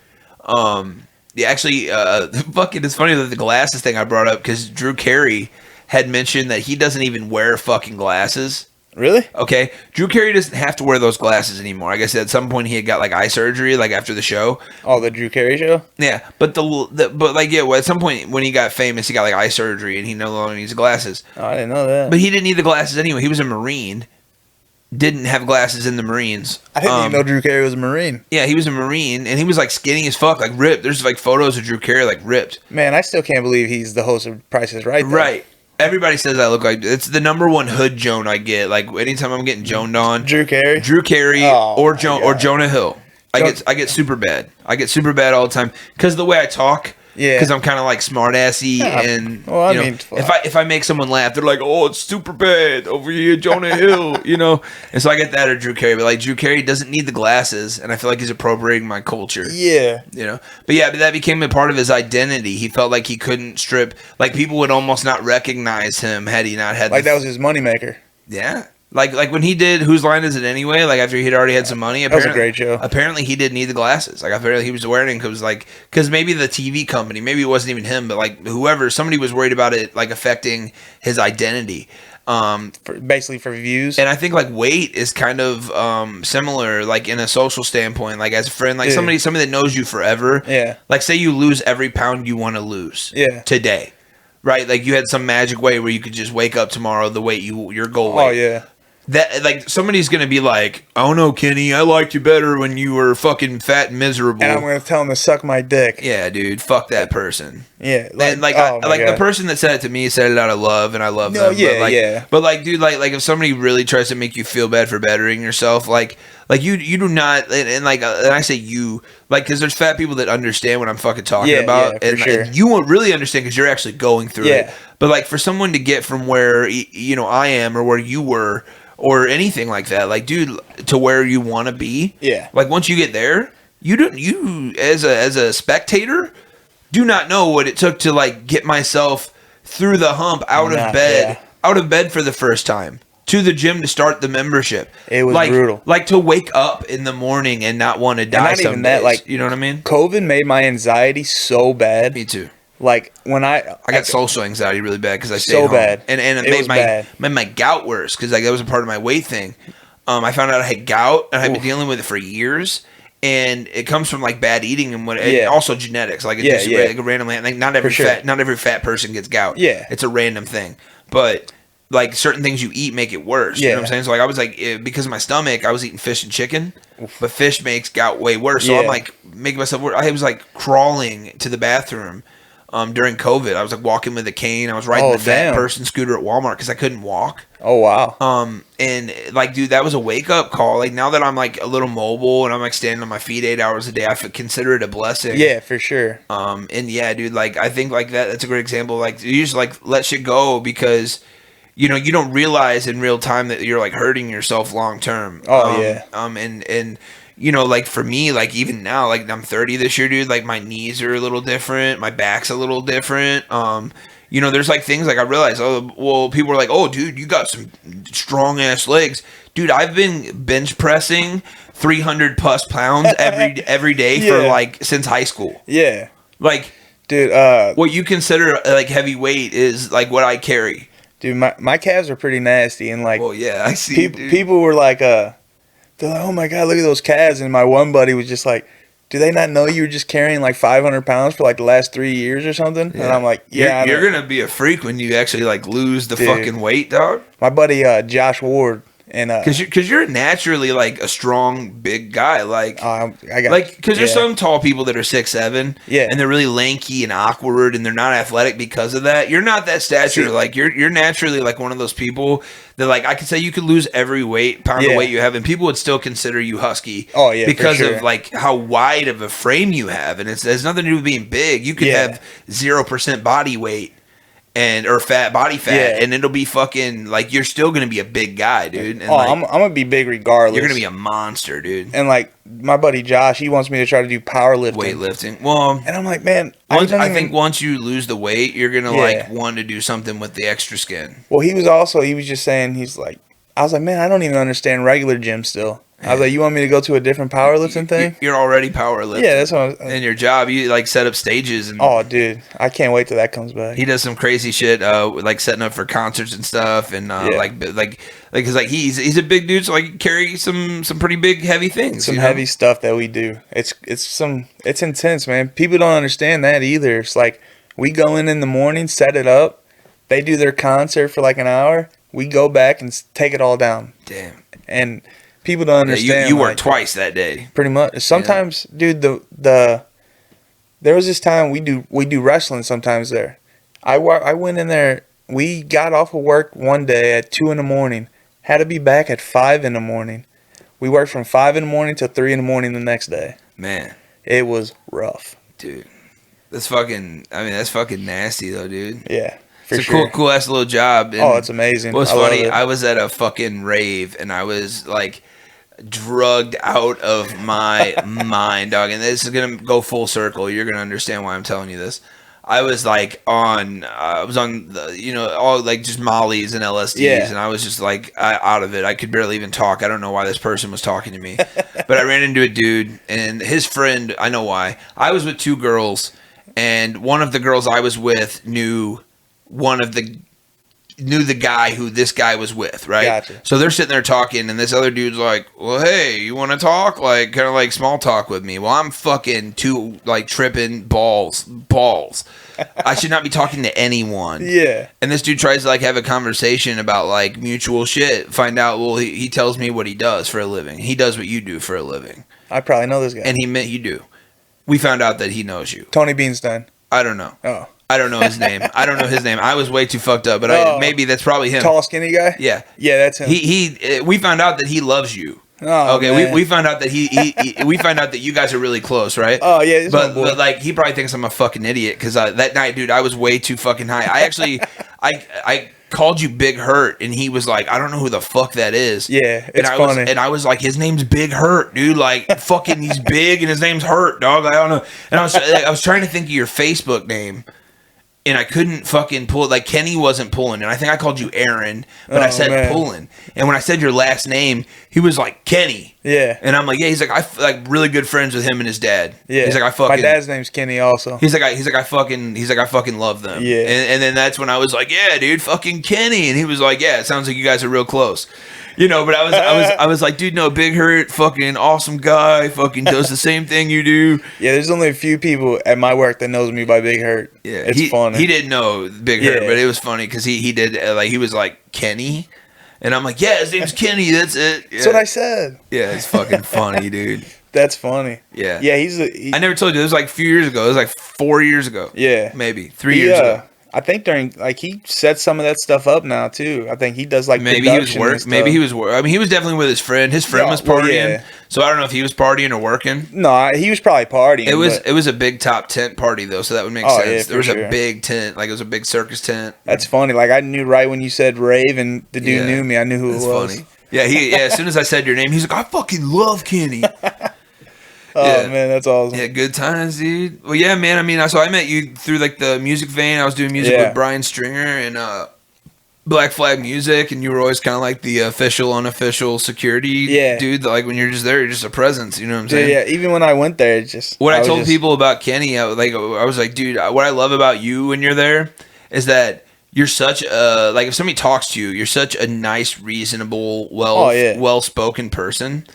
Actually, fucking, it's funny that the glasses thing I brought up because Drew Carey had mentioned that he doesn't even wear fucking glasses. Really? Okay. Drew Carey doesn't have to wear those glasses anymore. I guess at some point he had got like eye surgery, like after the show. Oh, the Drew Carey show? Yeah, but at some point when he got famous, he got like eye surgery and he no longer needs glasses. Oh, I didn't know that. But he didn't need the glasses anyway. He was a Marine. Didn't have glasses in the Marines. I didn't even know Drew Carey was a Marine. Yeah, he was a Marine, and he was like skinny as fuck, like ripped. There's like photos of Drew Carey like ripped. Man, I still can't believe he's the host of Price is Right. Though. Right. Everybody says I look like it's the number one hood Joan I get. Like anytime I'm getting Joaned on, Drew Carey, or Jonah Hill. I get super bad. I get super bad all the time because the way I talk. Yeah, because I'm kind of like smart assy, and if I make someone laugh, they're like, "Oh, it's super bad over here, Jonah Hill," And so I get that or Drew Carey, but like Drew Carey doesn't need the glasses, and I feel like he's appropriating my culture. Yeah, but that became a part of his identity. He felt like he couldn't strip. Like people would almost not recognize him had he not had. Like that was his moneymaker. Yeah. Like when he did Whose Line Is It Anyway? Like after he'd already had some money, that was a great show. Apparently he didn't need the glasses. Like apparently he was wearing them because maybe the TV company, maybe it wasn't even him, but like somebody was worried about it like affecting his identity. Basically for views. And I think like weight is kind of similar, like in a social standpoint, like as a friend, like somebody that knows you forever. Yeah. Like say you lose every pound you want to lose. Yeah. Today. Right? Like you had some magic way where you could just wake up tomorrow the weight your goal weight. Oh yeah. That like somebody's gonna be like, "Oh no, Kenny, I liked you better when you were fucking fat and miserable." And I'm gonna tell him to suck my dick. Yeah, dude, fuck that person. Yeah, and the person that said it to me said it out of love, and I love them. Yeah, But like, dude, like if somebody really tries to make you feel bad for bettering yourself, like you do not, and I say you, like, because there's fat people that understand what I'm fucking talking about, and sure. You won't really understand because you're actually going through it. But like for someone to get from where I am or where you were. Or anything like that, like dude, to where you want to be. Yeah. Like once you get there, you as a spectator, do not know what it took to like get myself through the hump out of bed for the first time to the gym to start the membership. It was brutal. Like to wake up in the morning and not want to die. And not even that, like you know what I mean. COVID made my anxiety so bad. Me too. Like when I got social anxiety really bad because I stayed so home. Bad, and it made my gout worse because like that was a part of my weight thing. I found out I had gout and I've been dealing with it for years, and it comes from like bad eating and also genetics. Like like a random like not every fat person gets gout. Yeah, it's a random thing, but like certain things you eat make it worse. You know what I'm saying? So like I was like because of my stomach, I was eating fish and chicken, but fish makes gout way worse. So I'm like making myself worse. I was like crawling to the bathroom. During COVID, I was like walking with a cane. I was riding the fat person scooter at Walmart because I couldn't walk. Oh wow. And like, dude, that was a wake up call. Like now that I'm like a little mobile and I'm like standing on my feet 8 hours a day, I consider it a blessing. Yeah, for sure. And yeah, dude, like I think like that's a great example. Like you just like let shit go because you don't realize in real time that you're like hurting yourself long term. And like for me, like even now, like I'm 30 this year, dude, like my knees are a little different. My back's a little different. There's like things like I realized, people are like, oh, dude, you got some strong ass legs. Dude, I've been bench pressing 300 plus pounds every day for like since high school. Yeah. Like Dude, what you consider like heavyweight is like what I carry. Dude, my calves are pretty nasty, and like, well, yeah, I see. People were like, they're like, oh my god, look at those calves, and my one buddy was just like, do they not know you were just carrying like 500 pounds for like the last 3 years or something? Yeah. And I'm like, yeah, you're gonna be a freak when you actually like lose the fucking weight, dog. My buddy Josh Ward. And because you're naturally like a strong big guy, like there's some tall people that are 6'7", and they're really lanky and awkward and they're not athletic because of that. You're not that stature. Like you're naturally like one of those people that like I could say you could lose every pound of weight you have and people would still consider you husky. Oh yeah, because of like how wide of a frame you have, and it has nothing to do with being big. You could have 0% body weight. Or body fat, and it'll be fucking like you're still gonna be a big guy, dude. And I'm gonna be big regardless. You're gonna be a monster, dude. And like my buddy Josh, he wants me to try to do weightlifting. Well, and I'm like, man, I think once you lose the weight, you're gonna like want to do something with the extra skin. Well, he was just saying I was like, man, I don't even understand regular gym still. I was like, you want me to go to a different powerlifting thing? You're already powerlifting. Yeah, that's what in your job, you like set up stages. And oh, dude, I can't wait till that comes back. He does some crazy shit, like setting up for concerts and stuff, and because he's a big dude, so I can carry some pretty big heavy things. Some heavy stuff that we do. It's intense, man. People don't understand that either. It's like we go in the morning, set it up. They do their concert for like an hour. We go back and take it all down. Damn. And people don't understand. You work twice that day. Pretty much. Sometimes, dude, there was this time we do wrestling sometimes there. I went in there. We got off of work one day at 2 a.m. Had to be back at 5 a.m. We worked from 5 a.m. till 3 a.m. the next day. Man, it was rough, dude. That's fucking nasty though, dude. Yeah. It's a cool ass little job. And it's amazing. What's funny, I was at a fucking rave and I was like drugged out of my mind, dog. And this is gonna go full circle. You're gonna understand why I'm telling you this. I was like on the, all like just Molly's and LSDs, and I was just like out of it. I could barely even talk. I don't know why this person was talking to me, but I ran into a dude and his friend. I know why. I was with two girls, and one of the girls I was with knew the guy who this guy was with, right? Gotcha. So they're sitting there talking, and this other dude's like, well, hey, you want to talk? Like, kind of like small talk with me. Well, I'm fucking tripping balls. I should not be talking to anyone. Yeah. And this dude tries to, like, have a conversation about, like, mutual shit. Find out, well, he tells me what he does for a living. He does what you do for a living. I probably know this guy. And he meant you do. We found out that he knows you. Tony Beanstein. I don't know. Oh. I don't know his name. I was way too fucked up, but maybe that's probably him. Tall, skinny guy? Yeah. Yeah, that's him. We found out that he loves you. Oh, okay, man. we found out that we found out that you guys are really close, right? Oh yeah, but like he probably thinks I'm a fucking idiot because that night, dude, I was way too fucking high. I actually I called you Big Hurt, and he was like, I don't know who the fuck that is. Yeah, it's funny. I was like, his name's Big Hurt, dude. Like fucking, he's big, and his name's Hurt, dog. I don't know. And I was trying to think of your Facebook name. And I couldn't fucking pull it. Like, Kenny wasn't pulling. And I think I called you Aaron, but I said Pullen. And when I said your last name, he was like, Kenny. Yeah. And I'm like, yeah. He's like, like really good friends with him and his dad. Yeah. He's like, my dad's name's Kenny also. He's like, I fucking love them. Yeah. And then that's when I was like, yeah, dude, fucking Kenny. And he was like, yeah, it sounds like you guys are real close. But I was like, dude, no, Big Hurt, fucking awesome guy, fucking does the same thing you do. Yeah, there's only a few people at my work that knows me by Big Hurt. Yeah, it's funny. He didn't know Big Hurt, but it was funny because he did like he was like Kenny, and I'm like, yeah, his name's Kenny. That's it. Yeah. That's what I said. Yeah, it's fucking funny, dude. That's funny. Yeah. Yeah, I never told you. It was like a few years ago. It was like 4 years ago. Yeah. Maybe 3 years ago. I think he set some of that stuff up now too. I think he does like maybe he was working. Maybe he was working. I mean, he was definitely with his friend. His friend was partying. So I don't know if he was partying or working. No, he was probably partying. It was a big top tent party though, so that would make sense. Yeah, there was a big tent, like it was a big circus tent. That's funny. Like I knew right when you said rave and the dude knew me. I knew who it was. Funny. Yeah, as soon as I said your name, he's like, I fucking love Kenny. Oh man, that's awesome. Yeah, good times, dude. Well, yeah, man. I mean, so I met you through like the music vein. I was doing music with Brian Stringer, and Black Flag Music, and you were always kind of like the official, unofficial security dude. Like when you're just there, you're just a presence. You know what I'm saying? Yeah. Even when I went there, it's just what I told people about Kenny. I was like, dude, what I love about you when you're there is that you're such a like if somebody talks to you, you're such a nice, reasonable, well-spoken person.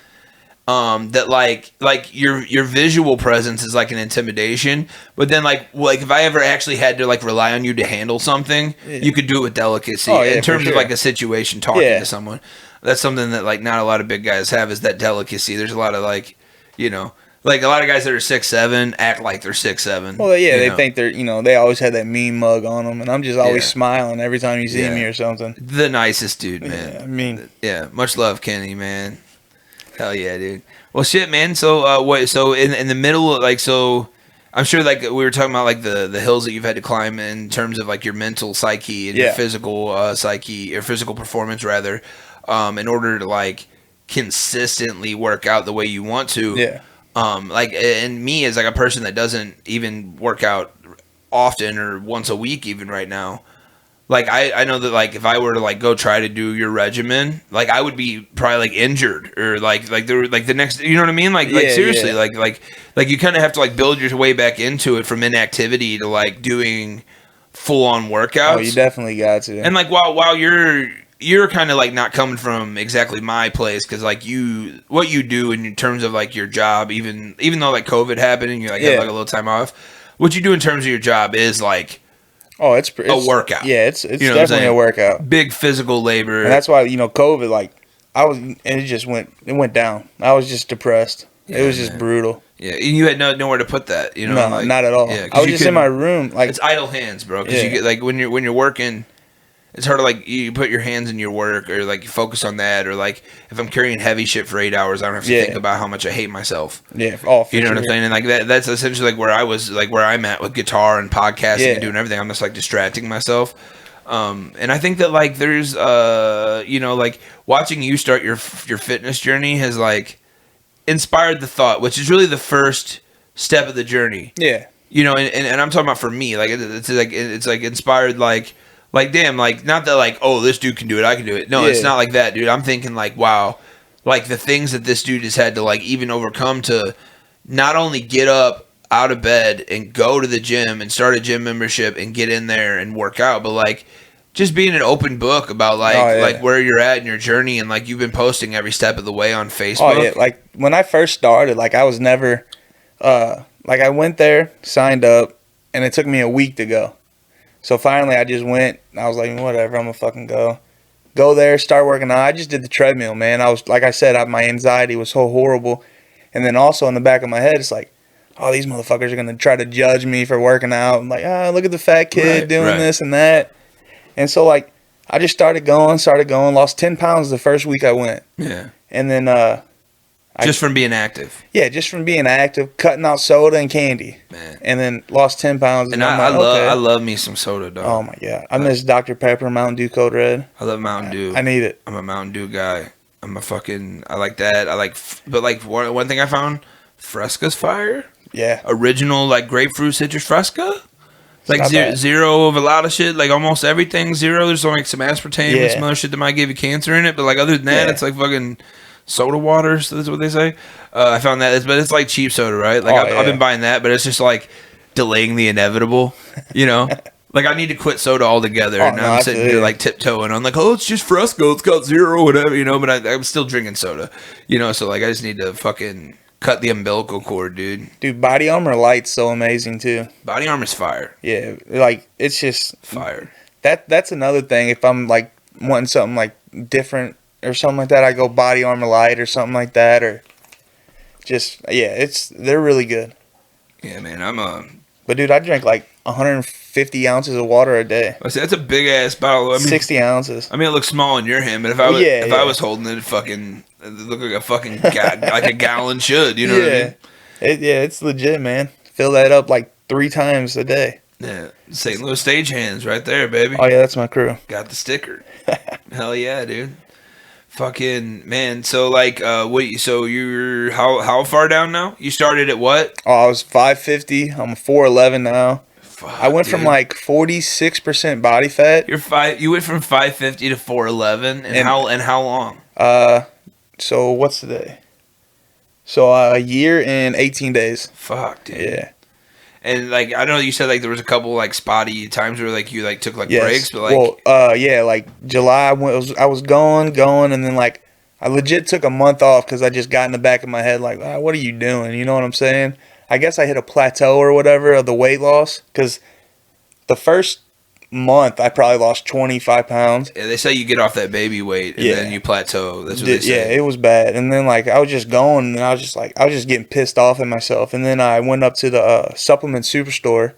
That like your visual presence is like an intimidation, but then like if I ever actually had to like rely on you to handle something, you could do it with delicacy in terms of like a situation talking to someone. That's something that like not a lot of big guys have, is that delicacy. There's a lot of like, you know, like a lot of guys that are 6'7" act like they're 6'7". Well, yeah, they think they're, you know, they always had that mean mug on them, and I'm just always smiling every time you see me or something. The nicest dude, man. Yeah, I mean, much love, Kenny, man. Hell yeah, dude. Well, shit, man. So, So in the middle, like, so I'm sure, like, we were talking about, like, the hills that you've had to climb in terms of, like, your mental psyche and your physical psyche, or physical performance, rather, in order to, like, consistently work out the way you want to. Yeah. Like, and me as, like, a person that doesn't even work out often or once a week even right now, like, I know that, like, if I were to, like, go try to do your regimen, like, I would be probably, like, injured or, like the next, you know what I mean? Like, seriously, like you kind of have to, like, build your way back into it from inactivity to, like, doing full-on workouts. Oh, you definitely got to. And, like, while you're kind of, like, not coming from exactly my place, because, like, what you do in terms of, like, your job, even though, like, COVID happened and you, like, have, like, a little time off, what you do in terms of your job is, like, oh, it's a workout. Yeah, it's you know definitely a workout. Big physical labor. And that's why, you know, COVID, like, it went down. I was just depressed. Yeah, it was just brutal. Yeah, you had nowhere to put that, you know? No, like, not at all. Yeah, I was just in my room. Like, it's idle hands, bro. Because you get, like, when you're working, it's hard to, like, you put your hands in your work, or, like, you focus on that, or, like, if I'm carrying heavy shit for 8 hours, I don't have to think about how much I hate myself. Yeah, you know what I'm saying? And, like, that's essentially, like, where I was, like, where I'm at with guitar and podcasting and doing everything. I'm just, like, distracting myself. And I think that, like, there's, you know, like, watching you start your fitness journey has, like, inspired the thought, which is really the first step of the journey. Yeah. You know, and I'm talking about for me, like, it's like inspired, like, damn, like, not that, like, oh, this dude can do it, I can do it. No, it's not like that, dude. I'm thinking, like, wow, like, the things that this dude has had to, like, even overcome to not only get up out of bed and go to the gym and start a gym membership and get in there and work out, but, like, just being an open book about, like, like, where you're at in your journey, and, like, you've been posting every step of the way on Facebook. Oh, yeah, like, when I first started, like, I was never, like, I went there, signed up, and it took me a week to go. So finally, I just went. I was like, whatever, I'm gonna fucking go there, start working out. I just did the treadmill, man. I was, like I said, my anxiety was so horrible, and then also in the back of my head, it's like, oh, these motherfuckers are gonna try to judge me for working out. I'm like, look at the fat kid doing this and that, and so, like, I just started going, lost 10 pounds the first week I went. Yeah, and then just from being active. Yeah, just from being active, cutting out soda and candy. Man. And then lost 10 pounds. And I love me some soda, dog. Oh, my God. I miss Dr. Pepper, Mountain Dew Code Red. I love Mountain Dew. I need it. I'm a Mountain Dew guy. I like that. But, like, one thing I found, Fresca's fire. Yeah. Original, like, grapefruit citrus Fresca. Like, zero of a lot of shit. Like, almost everything zero. There's only, like, some aspartame and some other shit that might give you cancer in it. But, like, other than that, it's, like, fucking soda water, so that's what they say. I found that, but it's like cheap soda, right? Like, I've been buying that, but it's just like delaying the inevitable, you know? Like, I need to quit soda altogether, and now I'm sitting here like tiptoeing. I'm like, oh, it's just Fresco, it's got zero, whatever, you know? But I'm still drinking soda, you know? So, like, I just need to fucking cut the umbilical cord, dude. Dude, Body Armor Light's so amazing too. Body Armor's fire. Yeah, like, it's just fire. That's another thing. If I'm like wanting something like different or something like that, I go Body Armor Light or something like that, or just, they're really good. Yeah, man, but dude, I drink like 150 ounces of water a day. That's a big ass bottle. I mean, 60 ounces. I mean, it looks small in your hand, but if I was, I was holding it, it looked like a fucking like a gallon should. You know what I mean? It's legit, man. Fill that up like 3 times a day. Yeah, St. Louis Stagehands right there, baby. Oh yeah, that's my crew. Got the sticker. Hell yeah, dude. Fucking man, so like, so you're how far down now? You started at what? Oh, I was 550. I'm 4'11 now. Fuck, I went dude. from like 46% body fat. You went from 550 to 411, and how long? So what's today? So a year and 18 days. Fuck, dude. Yeah. And like I know you said like there was a couple like spotty times where like you like took like breaks, but like like July I was going, and then like I legit took a month off because I just got in the back of my head like, what are you doing? You know what I'm saying? I guess I hit a plateau or whatever of the weight loss because the first month I probably lost 25 pounds. Yeah, they say you get off that baby weight and then you plateau. That's what they say. Yeah, it was bad. And then like I was just going and I was just getting pissed off at myself. And then I went up to the supplement superstore,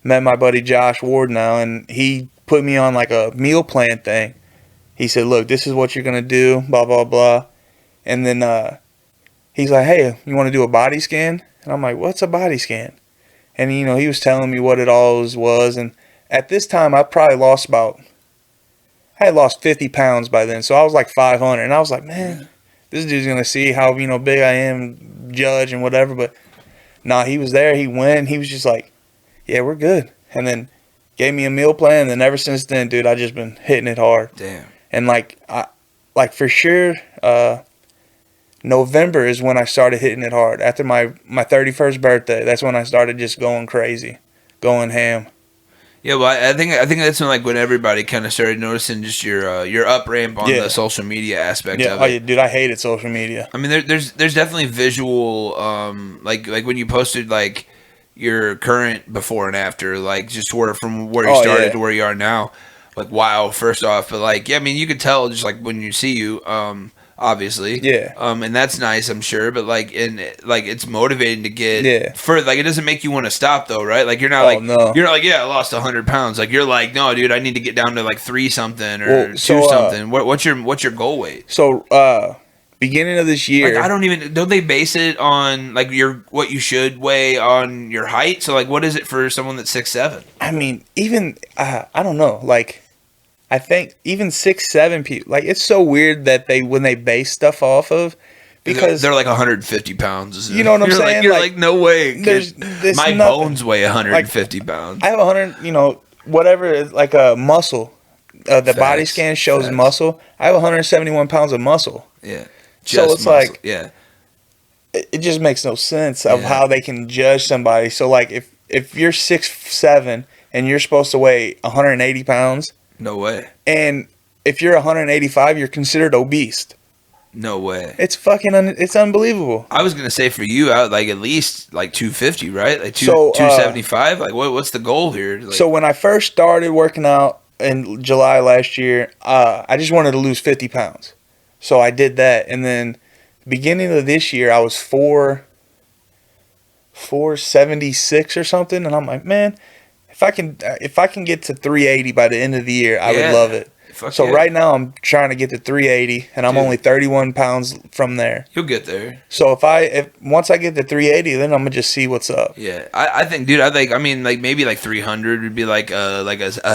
met my buddy Josh Ward now, and he put me on like a meal plan thing. He said, look, this is what you're going to do, blah, blah, blah. And then he's like, hey, you want to do a body scan? And I'm like, what's a body scan? And, he was telling me what it always was. And at this time, I had lost 50 pounds by then. So I was like 500. And I was like, man, this dude's going to see how, big I am, judge and whatever. But nah, he was there. He went. He was just like, yeah, we're good. And then gave me a meal plan. And then ever since then, dude, I just been hitting it hard. Damn. And like for sure, November is when I started hitting it hard. After my 31st birthday, that's when I started just going crazy, going ham. Yeah, well, I think that's when everybody kind of started noticing just your up ramp on the social media aspect of it. Oh, yeah, dude, I hated social media. I mean, there's definitely visual, like when you posted like your current before and after, like just from where you started to where you are now. Like, wow, first off, but like, yeah, I mean, you could tell just like when you see you, obviously, and that's nice, I'm sure, but like, it's motivating to get further. Like, it doesn't make you want to stop though, right? Like, you're not you're not like, yeah, I lost 100 pounds. Like, you're like, no, dude, I need to get down to like 3 something or 2 something. What's your goal weight? So, beginning of this year, like, don't they base it on like what you should weigh on your height? So like, what is it for someone that's 6'7"? I mean, even I don't know, like. I think even 6'7" people, like, it's so weird that when they base stuff off of, because they're like 150 pounds. You know what I'm saying? You're like, no way. My bones weigh 150 pounds. I have 100, whatever, like a muscle. The body scan shows muscle. I have 171 pounds of muscle. Yeah. So it's muscle. Like, yeah, it just makes no sense of how they can judge somebody. So like, if you're 6'7" and you're supposed to weigh 180 pounds. No way. And if you're 185, you're considered obese. No way. It's it's unbelievable. I was gonna say for you, like at least like 250, right? Like 275. Like what's the goal here? Like, so when I first started working out in July last year, I just wanted to lose 50 pounds. So I did that, and then beginning of this year, I was 476 or something, and I'm like, man. If I can get to 380 by the end of the year, I would love it. So right now I'm trying to get to 380, and I'm only 31 pounds from there. You'll get there. So once I get to 380, then I'm gonna just see what's up. Yeah, I think, dude. I mean, like maybe like 300 would be like a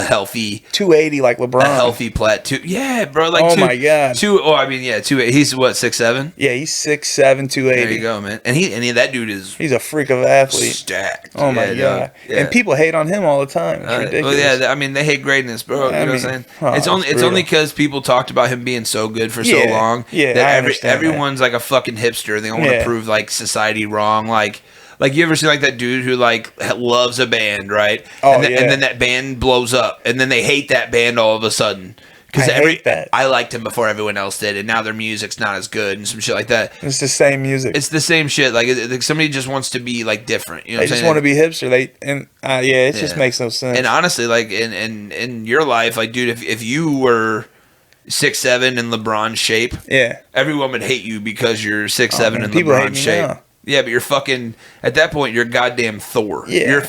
healthy 280 like LeBron. A healthy plateau. Yeah, bro. Like my god. 280. He's what, 6'7"? Yeah, he's 6'7", 280. There you go, man. And that dude he's a freak of an athlete. Stacked. Oh my god. Yeah. And people hate on him all the time. It's ridiculous. Well, yeah. I mean, they hate greatness, bro. You know what I'm saying? It's only because people talked about him being so good for so long. Yeah, that everyone's like a fucking hipster. They want to prove like society wrong. Like you ever see like that dude who like loves a band, right? And then that band blows up, and then they hate that band all of a sudden. Because I liked him before everyone else did, and now their music's not as good and some shit like that. It's the same music. It's the same shit. Like somebody just wants to be like different. You know, they just want to be hipster. It just makes no sense. And honestly, like in your life, like dude, if you were 6'7" in LeBron's shape, everyone would hate you because you're 6'7" in LeBron's shape. Now. Yeah, but you're fucking at that point. You're goddamn Thor. Yeah. You're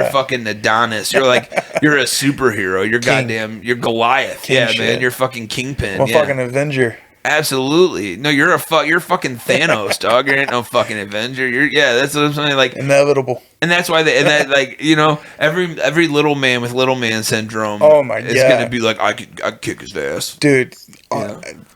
fucking Adonis. You're like you're a superhero. You're Goliath. King shit. Man. You're fucking Kingpin. I'm a fucking Avenger. Absolutely. No, you're fucking Thanos, dog. You ain't no fucking Avenger. That's what I'm saying. Like inevitable. And that's why every little man with little man syndrome. Is gonna be like I could kick his ass, dude.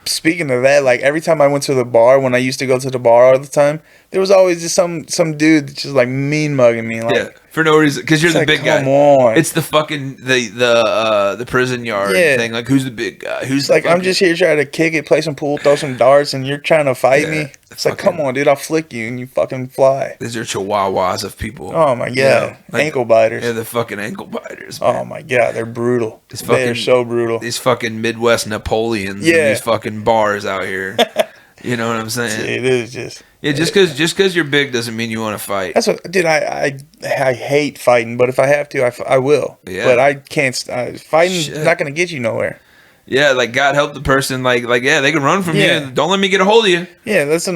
Speaking of that, like every time I went to the bar, when I used to go to the bar all the time, there was always just some dude just like mean mugging me. Like, For no reason, because you're the like, big guy. Come on. It's the fucking the prison yard thing. Like, who's the big guy? Who's like I'm just here trying to kick it, play some pool, throw some darts, and you're trying to fight me. It's like, come on, dude, I'll flick you and you fucking fly. These are chihuahuas of people. Oh my god, ankle biters. Yeah, the fucking ankle biters. Man. Oh my god, they're brutal. They are so brutal. These fucking Midwest Napoleons. Yeah. In these fucking bars out here. You know what I'm saying? It is just. Yeah, just because you're big doesn't mean you want to fight. That's what, dude. I hate fighting, but if I have to, I will. Yeah. But I can't. Fighting's not gonna get you nowhere. Yeah, like God help the person. Like yeah, they can run from you. Don't let me get a hold of you. Yeah, that's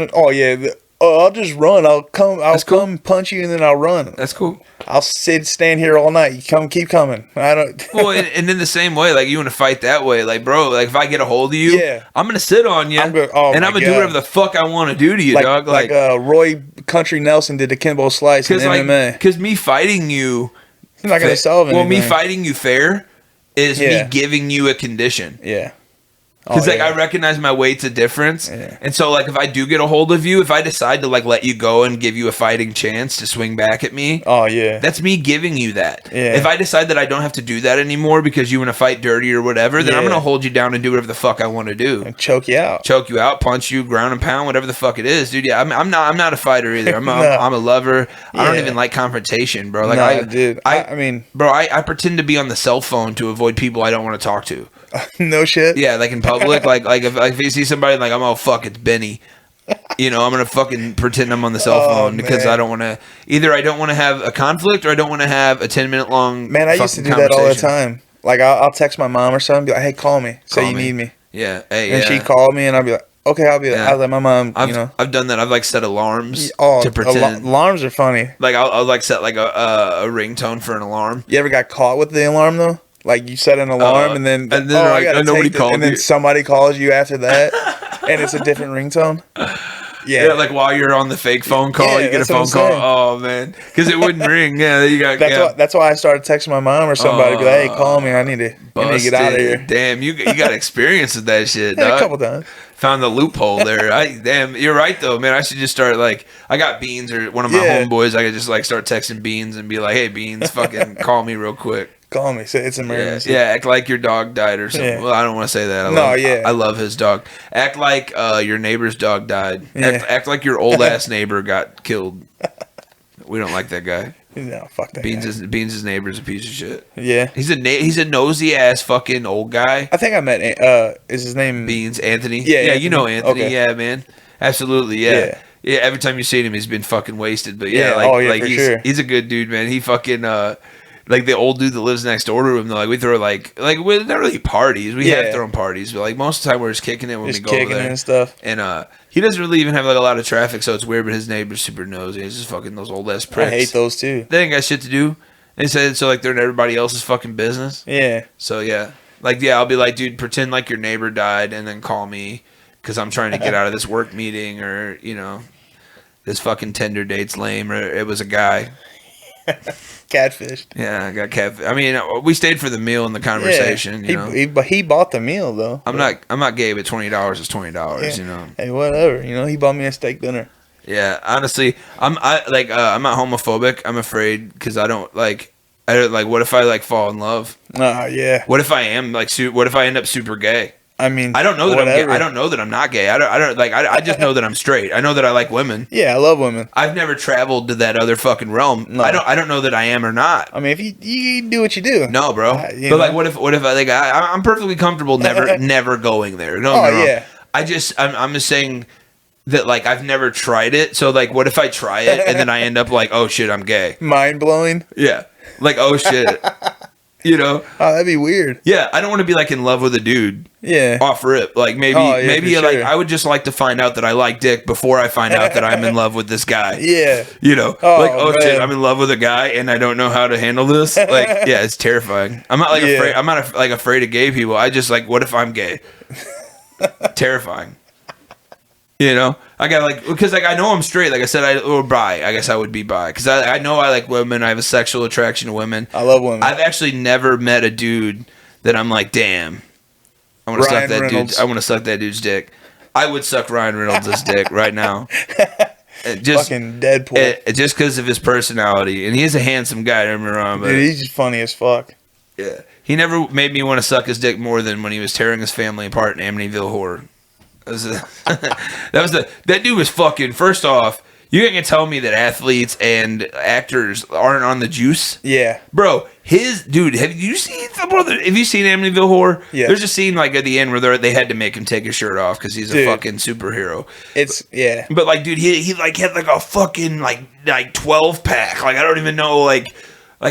I'll just run. I'll come punch you and then I'll run. That's cool. I'll stand here all night. You keep coming. I don't. Well, and in the same way, like you want to fight that way, like bro, like if I get a hold of you, I'm gonna sit on you, and I'm gonna do whatever the fuck I want to do to you, dog. Like Roy Country Nelson did to Kimbo Slice in MMA. Because me fighting you, I'm not gonna solve anything. Well, me fighting you fair is me giving you a condition. Yeah. Because I recognize my weight's a difference, and so like if I do get a hold of you, if I decide to like let you go and give you a fighting chance to swing back at me, that's me giving you that. Yeah. If I decide that I don't have to do that anymore because you want to fight dirty or whatever, then I'm gonna hold you down and do whatever the fuck I want to do. And choke you out, punch you, ground and pound, whatever the fuck it is, dude. Yeah, I'm not a fighter either. I'm a lover. I don't even like confrontation, bro. Like I mean, bro, I pretend to be on the cell phone to avoid people I don't want to talk to. No shit. Yeah, like in public, like if you see somebody, like I'm fuck, it's Benny. You know, I'm gonna fucking pretend I'm on the cell phone because I don't want to. Either I don't want to have a conflict or I don't want to have a 10-minute long. Man, I used to do that all the time. Like I'll text my mom or something, be like, "Hey, call me. Say you need me." Yeah. Hey. And she called me, and I'll be like, "Okay, I'll be." I'll let my mom. I've done that. I've like set alarms to pretend. Alarms are funny. Like I'll like set like a ringtone for an alarm. You ever got caught with the alarm though? Like you set an alarm and then nobody called and then somebody calls you after that, and it's a different ringtone. Yeah, like while you're on the fake phone call, you get a phone call. Oh man, because it wouldn't ring. Yeah, you got. That's why I started texting my mom or somebody. Be like, hey, call me. I need to get out of here. Damn, you got experience with that shit. Dog. A couple times. Found the loophole there. Damn, you're right though, man. I should just start like I got Beans or one of my homeboys. I could just like start texting Beans and be like, hey Beans, fucking call me real quick. Call me. Say it's emergency. Yeah, act like your dog died or something. Yeah. Well, I don't want to say that. I love his dog. Act like your neighbor's dog died. Yeah. Act like your old ass neighbor got killed. We don't like that guy. No, fuck that Beans' neighbor's a piece of shit. Yeah. He's a nosy ass fucking old guy. I think I met is his name Beans, Anthony? Yeah, Anthony. You know Anthony. Okay. Yeah, man. Absolutely, yeah. Yeah, every time you see him he's been fucking wasted. But he's a good dude, man. He fucking like the old dude that lives next door to him, though, like we throw like we're not really parties. We have thrown parties, but like most of the time we're just kicking it when we go over there and stuff. And he doesn't really even have like a lot of traffic, so it's weird. But his neighbor's super nosy. He's just fucking those old ass pricks. I hate those too. They ain't got shit to do. They said so like they're in everybody else's fucking business. Yeah. So I'll be like, dude, pretend like your neighbor died, and then call me because I'm trying to get out of this work meeting, or this fucking Tinder date's lame, or it was a guy. Catfished. Yeah, I got catfish. I mean, we stayed for the meal and the conversation. But he bought the meal though. I'm not gay, but $20 is $20. Hey, whatever. He bought me a steak dinner. Yeah, honestly, I'm not homophobic. I'm afraid because I don't like. What if I like fall in love? Yeah. What if I am like? What if I end up super gay? I mean, I don't know that I'm gay. I don't know that I'm not gay. I just know that I'm straight. I know that I like women. Yeah, I love women. I've never traveled to that other fucking realm. No. I don't know that I am or not. I mean, if you do what you do. No, bro. But what if I'm perfectly comfortable never going there. No, yeah. I'm just saying that like I've never tried it. So like, what if I try it and then I end up like, oh shit, I'm gay. Mind blowing. Yeah. Like, oh shit. Oh, that'd be weird. Yeah, I don't want to be like in love with a dude. Yeah. Off rip. Like maybe like I would just like to find out that I like dick before I find out that I'm in love with this guy. Yeah. Shit, I'm in love with a guy and I don't know how to handle this. Like, yeah, it's terrifying. I'm not like afraid. I'm not like afraid of gay people. I just like, what if I'm gay? Terrifying. I got because I know I'm straight. Like I said, or bi. I guess I would be bi because I know I like women. I have a sexual attraction to women. I love women. I've actually never met a dude that I'm like, damn, I want to suck that dude. I want to suck that dude's dick. I would suck Ryan Reynolds' dick right now. fucking Deadpool. Just because of his personality, and he is a handsome guy. Don't get me wrong, but dude, he's just funny as fuck. Yeah, he never made me want to suck his dick more than when he was tearing his family apart in Amityville Horror. That dude was fucking. First off, you can't tell me that athletes and actors aren't on the juice. Yeah, bro. Have you seen Amityville Horror? Yeah. There's a scene like at the end where they had to make him take his shirt off because he's a fucking superhero. But like, dude, he like had like a fucking like 12 pack. Like I don't even know like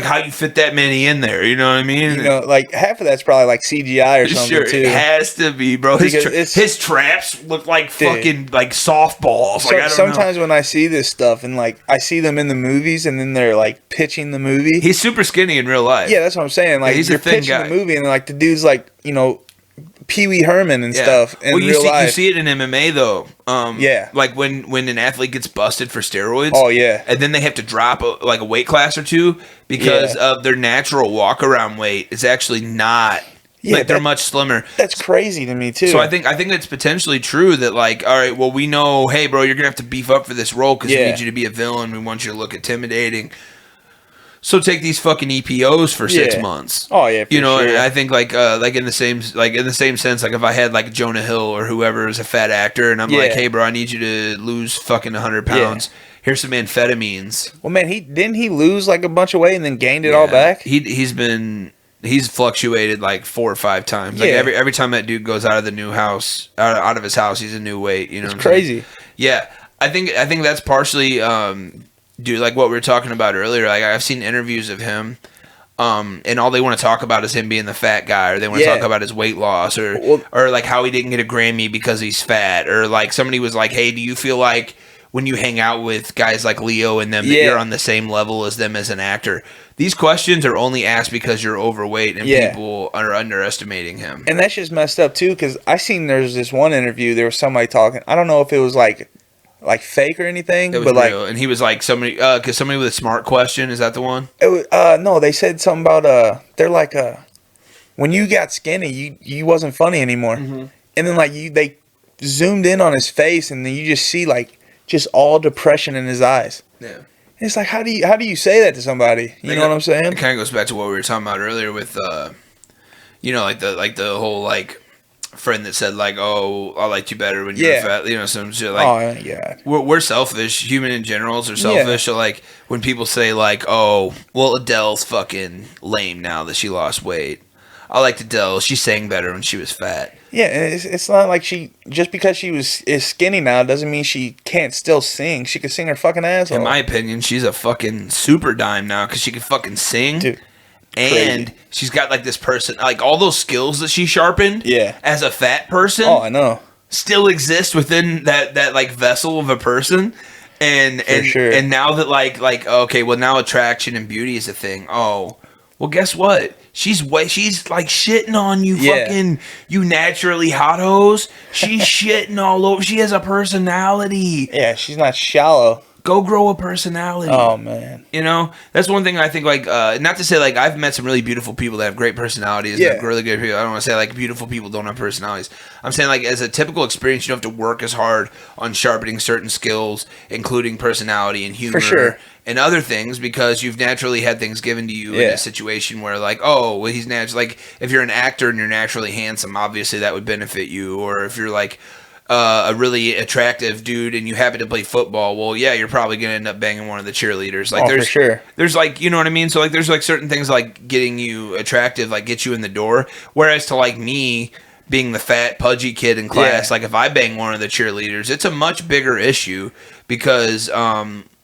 how you fit that many in there, you know what I mean? You know, like half of that's probably like CGI or something too. It has to be, bro. His traps look like fucking like softballs. So, like, sometimes when I see this stuff and like I see them in the movies and then they're like pitching the movie. He's super skinny in real life. Yeah, that's what I'm saying. Like he's you're pitching the movie and like the dude's like, you know, Pee Wee Herman and stuff in real life. You see it in MMA though. Yeah. Like when an athlete gets busted for steroids. Oh yeah. And then they have to drop a weight class or two because of their natural walk around weight is actually not. Yeah, like they're much slimmer. That's crazy to me too. So I think it's potentially true that like, all right, well we know, hey bro, you're gonna have to beef up for this role because we need you to be a villain. We want you to look intimidating. So take these fucking EPOs for 6 months. Oh yeah, you know. Sure. And I think like in the same sense, like if I had like Jonah Hill or whoever is a fat actor, and I'm like, hey bro, I need you to lose fucking 100 pounds. Yeah. Here's some amphetamines. Well, man, didn't he lose like a bunch of weight and then gained it all back? He's fluctuated like 4 or 5 times. Like every time that dude goes out of the new house, out of his house, he's a new weight. You know, it's crazy. Yeah, I think that's partially. Dude, like what we were talking about earlier, like I've seen interviews of him, and all they want to talk about is him being the fat guy, or they want to talk about his weight loss, or like how he didn't get a Grammy because he's fat, or like somebody was like, hey, do you feel like when you hang out with guys like Leo and them that you're on the same level as them as an actor? These questions are only asked because you're overweight and people are underestimating him. And that's just messed up too, because I seen there's this one interview, there was somebody talking, I don't know if it was like fake or anything, but real. Like, and he was like somebody with a smart question. Is that the one? It was, no, they said something about they're like when you got skinny, you wasn't funny anymore, and then like they zoomed in on his face, and then you just see like just all depression in his eyes. Yeah, and it's like how do you say that to somebody? You know what I'm saying? It kind of goes back to what we were talking about earlier with you know, like the whole like friend that said like, oh, I liked you better when you were fat, you know, some shit like. Oh yeah. We're selfish. Human in generals are selfish. So like when people say like, oh, well, Adele's fucking lame now that she lost weight. I liked Adele. She sang better when she was fat. Yeah, and it's not like just because she is skinny now doesn't mean she can't still sing. She can sing her fucking ass off. In my opinion, she's a fucking super dime now because she can fucking sing. Dude. And crazy. She's got like this person, like all those skills that she sharpened as a fat person. Oh, I know. Still exist within that like vessel of a person. And sure. And now that like okay, well now attraction and beauty is a thing. Oh, well guess what? She's like shitting on you fucking you naturally hot hoes. She's shitting all over. She has a personality. Yeah, she's not shallow. Go grow a personality. Oh man, you know that's one thing I think. Like, not to say like I've met some really beautiful people that have great personalities. Yeah, really good people. I don't want to say like beautiful people don't have personalities. I'm saying like as a typical experience, you don't have to work as hard on sharpening certain skills, including personality and humor, and other things because you've naturally had things given to you in a situation where like, oh, well, he's natural. Like if you're an actor and you're naturally handsome, obviously that would benefit you. Or if you're like a really attractive dude and you happen to play football, well, yeah, you're probably gonna end up banging one of the cheerleaders. Like, there's like, you know what I mean. So like, there's like certain things like getting you attractive, like get you in the door. Whereas to like me being the fat, pudgy kid in class, like if I bang one of the cheerleaders, it's a much bigger issue because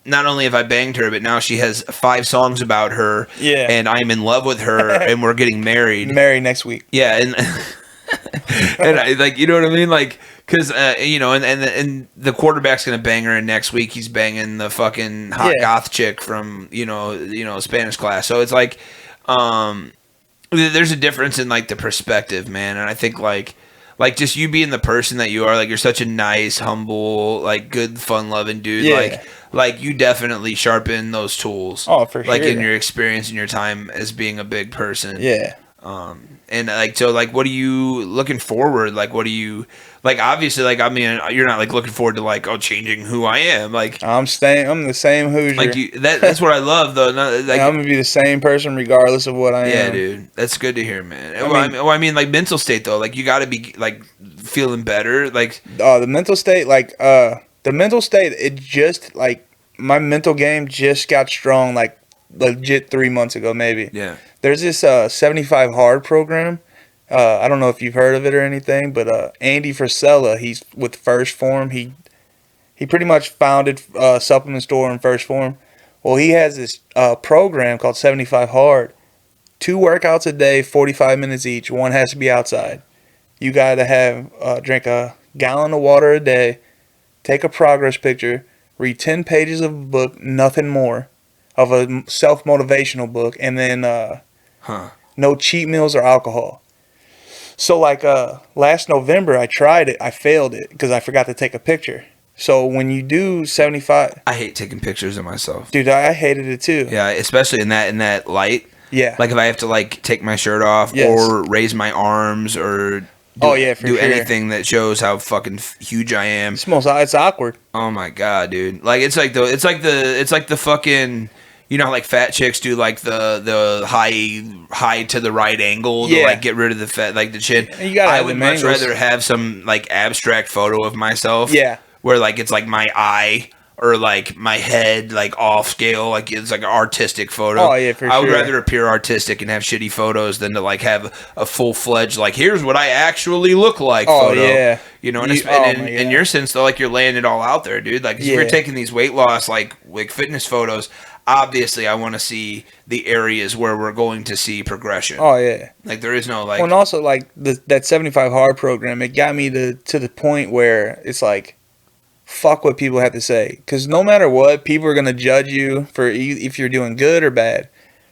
not only have I banged her, but now she has 5 songs about her. Yeah, and I'm in love with her, and we're getting married. Married next week. Yeah, and and I, like, you know what I mean, like. Because, you know, and the quarterback's going to bang her, and next week he's banging the fucking hot goth chick from, you know, Spanish class. So it's like, there's a difference in, like, the perspective, man. And I think, like just you being the person that you are, like, you're such a nice, humble, like, good, fun-loving dude. Yeah. Like, you definitely sharpen those tools. Oh, for sure. Like, in your experience and your time as being a big person. Yeah. And like, so like, what are you looking forward? Like, what do you like? Obviously, like, I mean, you're not like looking forward to like, oh, changing who I am. Like, I'm the same Hoosier. Like that's what I love though. Like, I'm gonna be the same person regardless of what I am. Yeah, dude, that's good to hear, man. I mean, like mental state though. Like, you got to be like feeling better. Like, the mental state, it just like my mental game just got strong. Like, legit 3 months ago, maybe. Yeah. There's this 75 Hard program. I don't know if you've heard of it or anything, but Andy Frisella, he's with First Form. He pretty much founded a supplement store in First Form. Well, he has this program called 75 Hard. 2 workouts a day, 45 minutes each. One has to be outside. You got to have drink a gallon of water a day, take a progress picture, read 10 pages of a book, nothing more, of a self-motivational book, and then no cheat meals or alcohol. So like last November, I tried it. I failed it because I forgot to take a picture. So when you do 75, I hate taking pictures of myself, dude. I hated it too. Yeah, especially in that light. Yeah. Like if I have to like take my shirt off or raise my arms or do anything that shows how fucking huge I am. It's awkward. Oh my god, dude! Like it's like the fucking. You know how like fat chicks do like the high to the right angle to like get rid of the fat, like the chin. I would much rather have some like abstract photo of myself. Yeah. Where like it's like my eye or like my head like off scale, like it's like an artistic photo. Oh yeah, for sure. I would rather appear artistic and have shitty photos than to like have a full fledged like here's what I actually look like photo. Yeah. You know, in your sense though, like you're laying it all out there, dude. Like if you're taking these weight loss like fitness photos. Obviously, I want to see the areas where we're going to see progression. Oh, yeah. Like, there is no, like... Well, and also, like, that 75 Hard program, it got me to the point where it's like, fuck what people have to say. Because no matter what, people are going to judge you for if you're doing good or bad.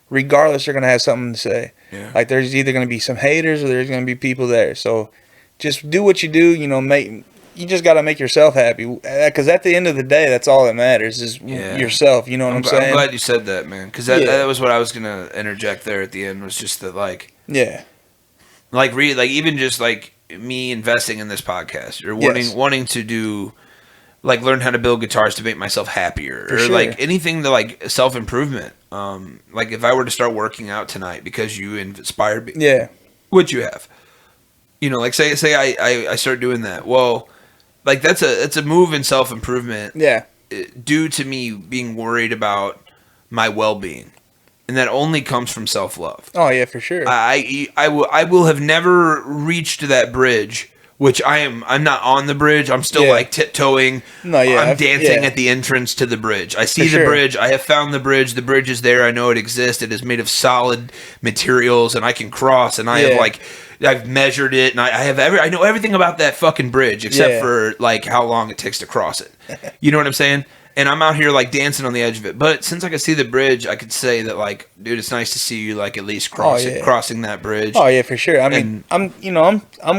Regardless, they're going to have something to say. Yeah. Like, there's either going to be some haters or there's going to be people there. So, just do what you do, you know, you just got to make yourself happy. Because at the end of the day, that's all that matters is yourself. You know what I'm saying? I'm glad you said that, man. Because that was what I was going to interject there at the end was just that, like... Yeah. Like, even just, like, me investing in this podcast or wanting to do... Like, learn how to build guitars to make myself happier. For or, sure. like, anything to, like, self-improvement. Like, if I were to start working out tonight because you inspired me... Yeah. Which you have. You know, like, say I start doing that. Well... Like that's a move in self-improvement. Yeah. Due to me being worried about my well-being, and that only comes from self-love. Oh yeah, for sure. I will have never reached that bridge, which I'm not on the bridge. I'm still like tiptoeing. No, yeah. I'm dancing at the entrance to the bridge. I see the bridge. I have found the bridge. The bridge is there. I know it exists. It is made of solid materials, and I can cross. And I have I've measured it, and I know everything about that fucking bridge except for like how long it takes to cross it. You know what I'm saying? And I'm out here like dancing on the edge of it. But since I can see the bridge, I could say that like, dude, it's nice to see you like at least crossing that bridge. Oh yeah, for sure. I mean, I'm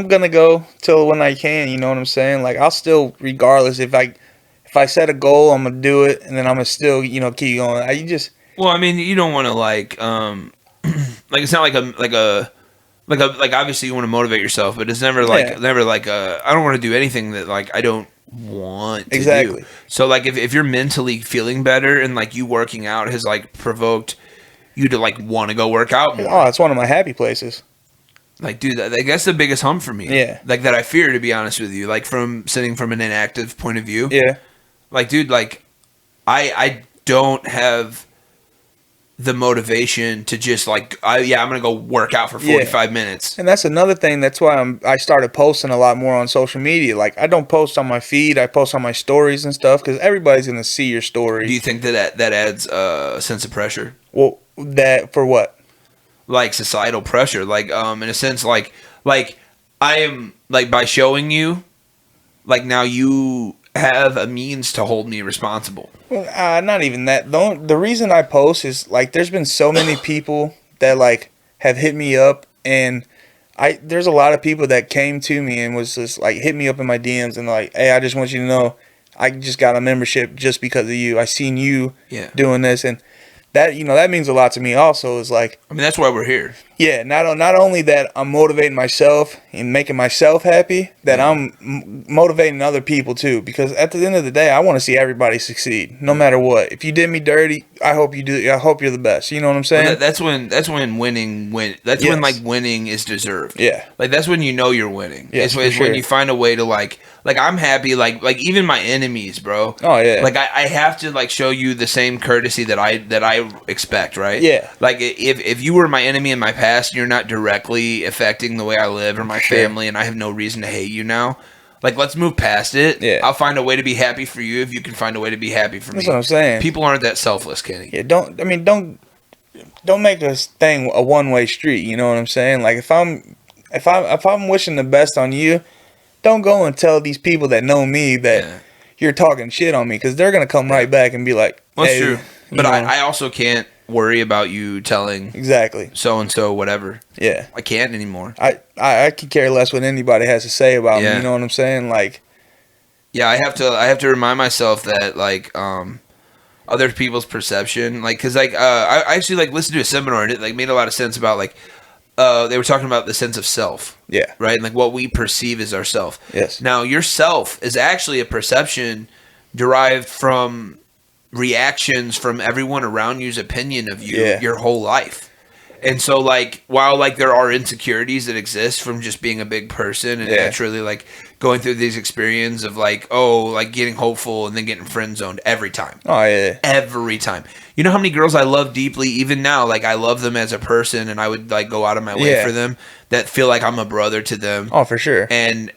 gonna go till when I can. You know what I'm saying? Like I'll still, regardless if I set a goal, I'm gonna do it, and then I'm gonna still keep going. Well, I mean, you don't want to like it's not like obviously you want to motivate yourself, but it's never like I don't want to do anything that like I don't want to do. So like if you're mentally feeling better and like you working out has like provoked you to like want to go work out more. Oh, it's one of my happy places. Like, dude, that's the biggest hump for me. Yeah. Like that I fear, to be honest with you. Like from sitting from an inactive point of view. Yeah. Like, dude, like I don't have the motivation to just like I'm gonna go work out for 45 minutes. And that's another thing. That's why I started posting a lot more on social media. Like I don't post on my feed. I post on my stories and stuff because everybody's gonna see your story. Do you think that adds a sense of pressure? Well, that for what? Like societal pressure. Like in a sense, like I am like by showing you, like now you have a means to hold me responsible. Well, not even that. The reason I post is like there's been so many people that like have hit me up, and there's a lot of people that came to me and was just like hit me up in my DMs and like, hey, I just want you to know I just got a membership just because of you. I seen you doing this, and that that means a lot to me. Also, is like I mean that's why we're here. Yeah, not only that I'm motivating myself and making myself happy, that I'm motivating other people too. Because at the end of the day, I want to see everybody succeed, no matter what. If you did me dirty, I hope you do. I hope you're the best. You know what I'm saying? Well, that's when winning when like winning is deserved. Yeah, like that's when you know you're winning. Yes, it's when you find a way to like I'm happy. Like even my enemies, bro. Oh yeah. Like I have to like show you the same courtesy that I expect, right? Yeah. Like if you were my enemy in my past, you're not directly affecting the way I live or my family, and I have no reason to hate you now. Like, let's move past it. Yeah. I'll find a way to be happy for you if you can find a way to be happy for me. That's what I'm saying. People aren't that selfless, Kenny. Yeah, don't make this thing a one-way street, you know what I'm saying? Like if I'm wishing the best on you, don't go and tell these people that know me that you're talking shit on me, because they're going to come right back and be like, well, hey, that's true. But I also can't worry about you telling exactly so-and-so whatever. Yeah. I can't anymore. I could care less what anybody has to say about me, you know what I'm saying? Like, yeah, I have to remind myself that like other people's perception, like, because like I actually like listened to a seminar and it like made a lot of sense about like they were talking about the sense of self. Yeah. Right? And like what we perceive as ourself. Yes. Now, your self is actually a perception derived from reactions from everyone around you's opinion of you your whole life. And so like while like there are insecurities that exist from just being a big person and naturally like going through these experiences of like like getting hopeful and then getting friend zoned every time. Oh yeah. Every time. You know how many girls I love deeply even now, like I love them as a person and I would like go out of my way for them, that feel like I'm a brother to them. Oh, for sure. And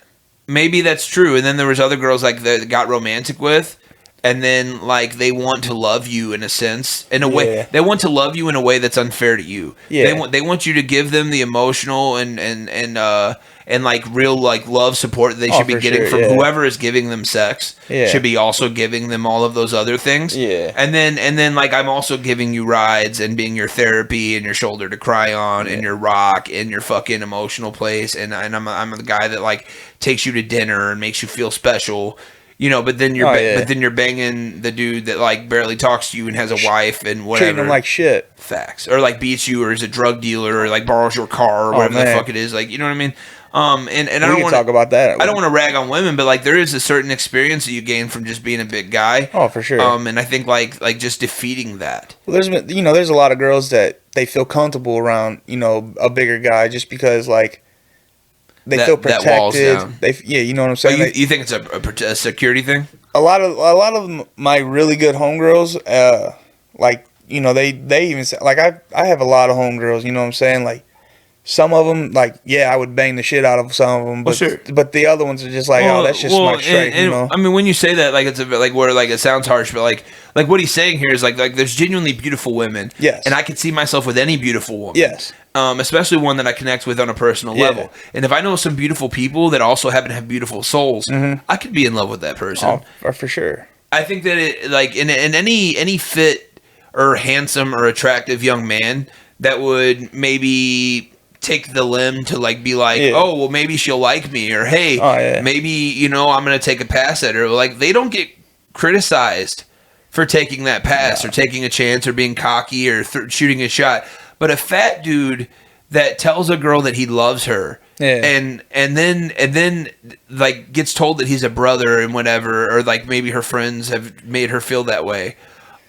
maybe that's true. And then there was other girls like that got romantic with, and then like they want to love you in a sense, in a way they want to love you in a way that's unfair to you. They want you to give them the emotional and like real like love support that they should be getting from whoever is giving them sex. Should be also giving them all of those other things. And then like I'm also giving you rides and being your therapy and your shoulder to cry on and your rock and your fucking emotional place, and I'm the guy that like takes you to dinner and makes you feel special. You know, but then you're banging the dude that like barely talks to you and has a wife and whatever. Treating him like shit. Facts. Or like beats you or is a drug dealer or like borrows your car or whatever the fuck it is. Like, you know what I mean? And I don't want to talk about that. I don't want to rag on women, but like there is a certain experience that you gain from just being a big guy. Oh, for sure. And I think like just defeating that. Well, there's a lot of girls that they feel comfortable around, a bigger guy just because like they feel protected. That wall's down. You know what I'm saying. You think it's a security thing? A lot of my really good homegirls, like they even say, like I have a lot of homegirls. You know what I'm saying? Like some of them, like I would bang the shit out of some of them, but but the other ones are just like, that's just my straight. I mean, when you say that, like it's a bit like where like it sounds harsh, but like what he's saying here is like there's genuinely beautiful women. Yes. And I could see myself with any beautiful woman. Yes. Especially one that I connect with on a personal level. And if I know some beautiful people that also happen to have beautiful souls, I could be in love with that person. Oh, for sure. I think that it like in any fit or handsome or attractive young man that would maybe take the limb to like be like, oh well, maybe she'll like me, or hey, maybe I'm gonna take a pass at her. Like they don't get criticized for taking that pass or taking a chance or being cocky or shooting a shot. But a fat dude that tells a girl that he loves her and then like gets told that he's a brother and whatever, or like maybe her friends have made her feel that way,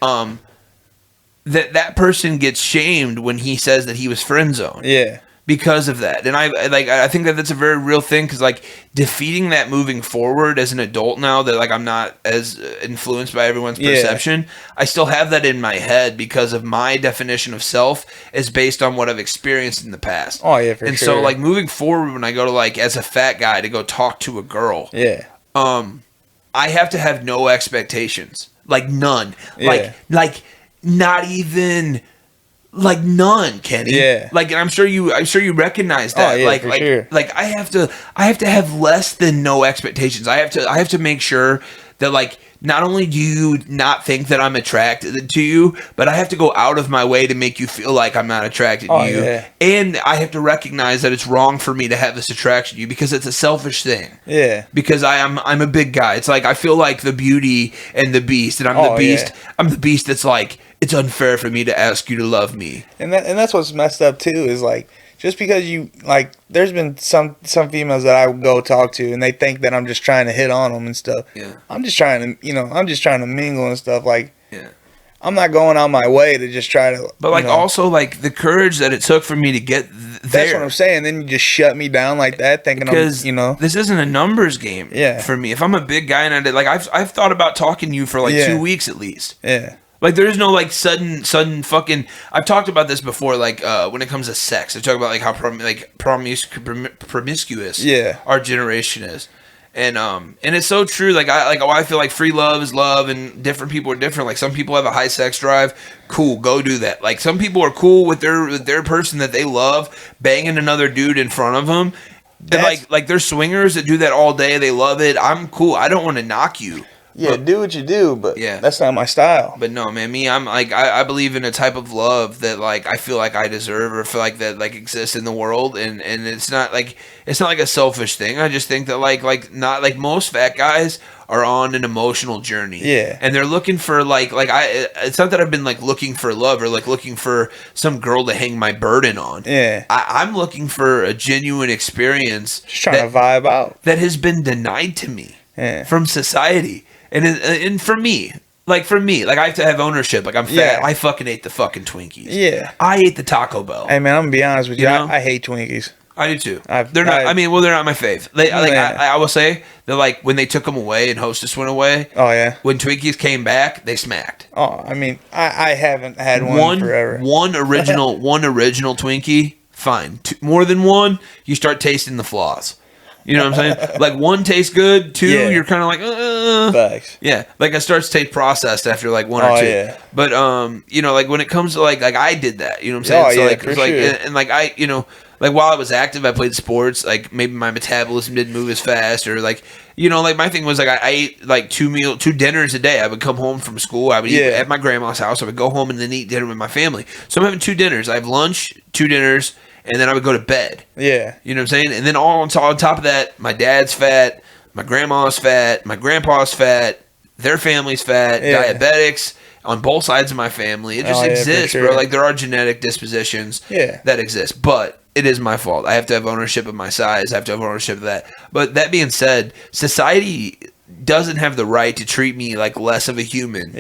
that person gets shamed when he says that he was friend zoned. Yeah. Because of that. And I think that that's a very real thing, because like defeating that moving forward as an adult now that like I'm not as influenced by everyone's perception, I still have that in my head because of my definition of self is based on what I've experienced in the past. Oh yeah, for sure. And so like moving forward, when I go to like as a fat guy to go talk to a girl, I have to have no expectations, like none, like not even. Like none, Kenny. Yeah. Like, and I'm sure you recognize that. Oh, yeah, for sure. Like I have to have less than no expectations. I have to make sure that like not only do you not think that I'm attracted to you, but I have to go out of my way to make you feel like I'm not attracted to you. Yeah. And I have to recognize that it's wrong for me to have this attraction to you because it's a selfish thing. Yeah. Because I'm a big guy. It's like I feel like the Beauty and the Beast, and I'm the beast. Yeah. I'm the beast that's like it's unfair for me to ask you to love me. And that's what's messed up too, is like, just because you, like, there's been some females that I go talk to and they think that I'm just trying to hit on them and stuff. Yeah. I'm just trying to mingle and stuff. Like, yeah. I'm not going out my way to just try to. But like, also like the courage that it took for me to get there. That's what I'm saying. Then you just shut me down like that, thinking because I'm, this isn't a numbers game. Yeah. For me, if I'm a big guy and I did, like, I've thought about talking to you for like 2 weeks at least. Yeah. Like, there is no, like, sudden fucking... I've talked about this before, like, when it comes to sex. I talk about, like, how promiscuous our generation is. And it's so true. Like, I feel like free love is love, and different people are different. Like, some people have a high sex drive. Cool, go do that. Like, some people are cool with their person that they love banging another dude in front of them. Like, they're swingers that do that all day. They love it. I'm cool. I don't want to knock you. Yeah, do what you do, but that's not my style. But no, man, I'm like, I believe in a type of love that, like, I feel like I deserve or feel like that, like, exists in the world, and it's not like a selfish thing. I just think that like not like most fat guys are on an emotional journey. Yeah. And they're looking for it's not that I've been like looking for love or like looking for some girl to hang my burden on. Yeah. I'm looking for a genuine experience. Just trying to vibe out. That has been denied to me from society. And for me, I have to have ownership. Like, I'm fat. Yeah. I fucking ate the fucking Twinkies. Yeah. I ate the Taco Bell. Hey, man, I'm going to be honest with you. I hate Twinkies. I do too. They're not my fave. I will say that, like, when they took them away and Hostess went away. Oh, yeah. When Twinkies came back, they smacked. Oh, I mean, I haven't had one forever. One original Twinkie, fine. More than one, you start tasting the flaws. You know what I'm saying? Like, one tastes good, two, you're kind of like, Facts. Yeah, like, it starts to taste processed after, like, one or two. Yeah. But, like, when it comes to, like I did that, you know what I'm saying? Oh, so, yeah, like, for it's like, sure. and, like, I, like, while I was active, I played sports. Like, maybe my metabolism didn't move as fast, or, like, like, my thing was, like, I ate, like, two dinners a day. I would come home from school. I would eat at my grandma's house. I would go home and then eat dinner with my family. So I'm having 2 dinners. I have lunch, 2 dinners, and then I would go to bed. Yeah. You know what I'm saying? And then on top of that, my dad's fat, my grandma's fat, my grandpa's fat, their family's fat, diabetics on both sides of my family. It just exists, bro. Like, there are genetic dispositions that exist. But it is my fault. I have to have ownership of my size. I have to have ownership of that. But that being said, society doesn't have the right to treat me like less of a human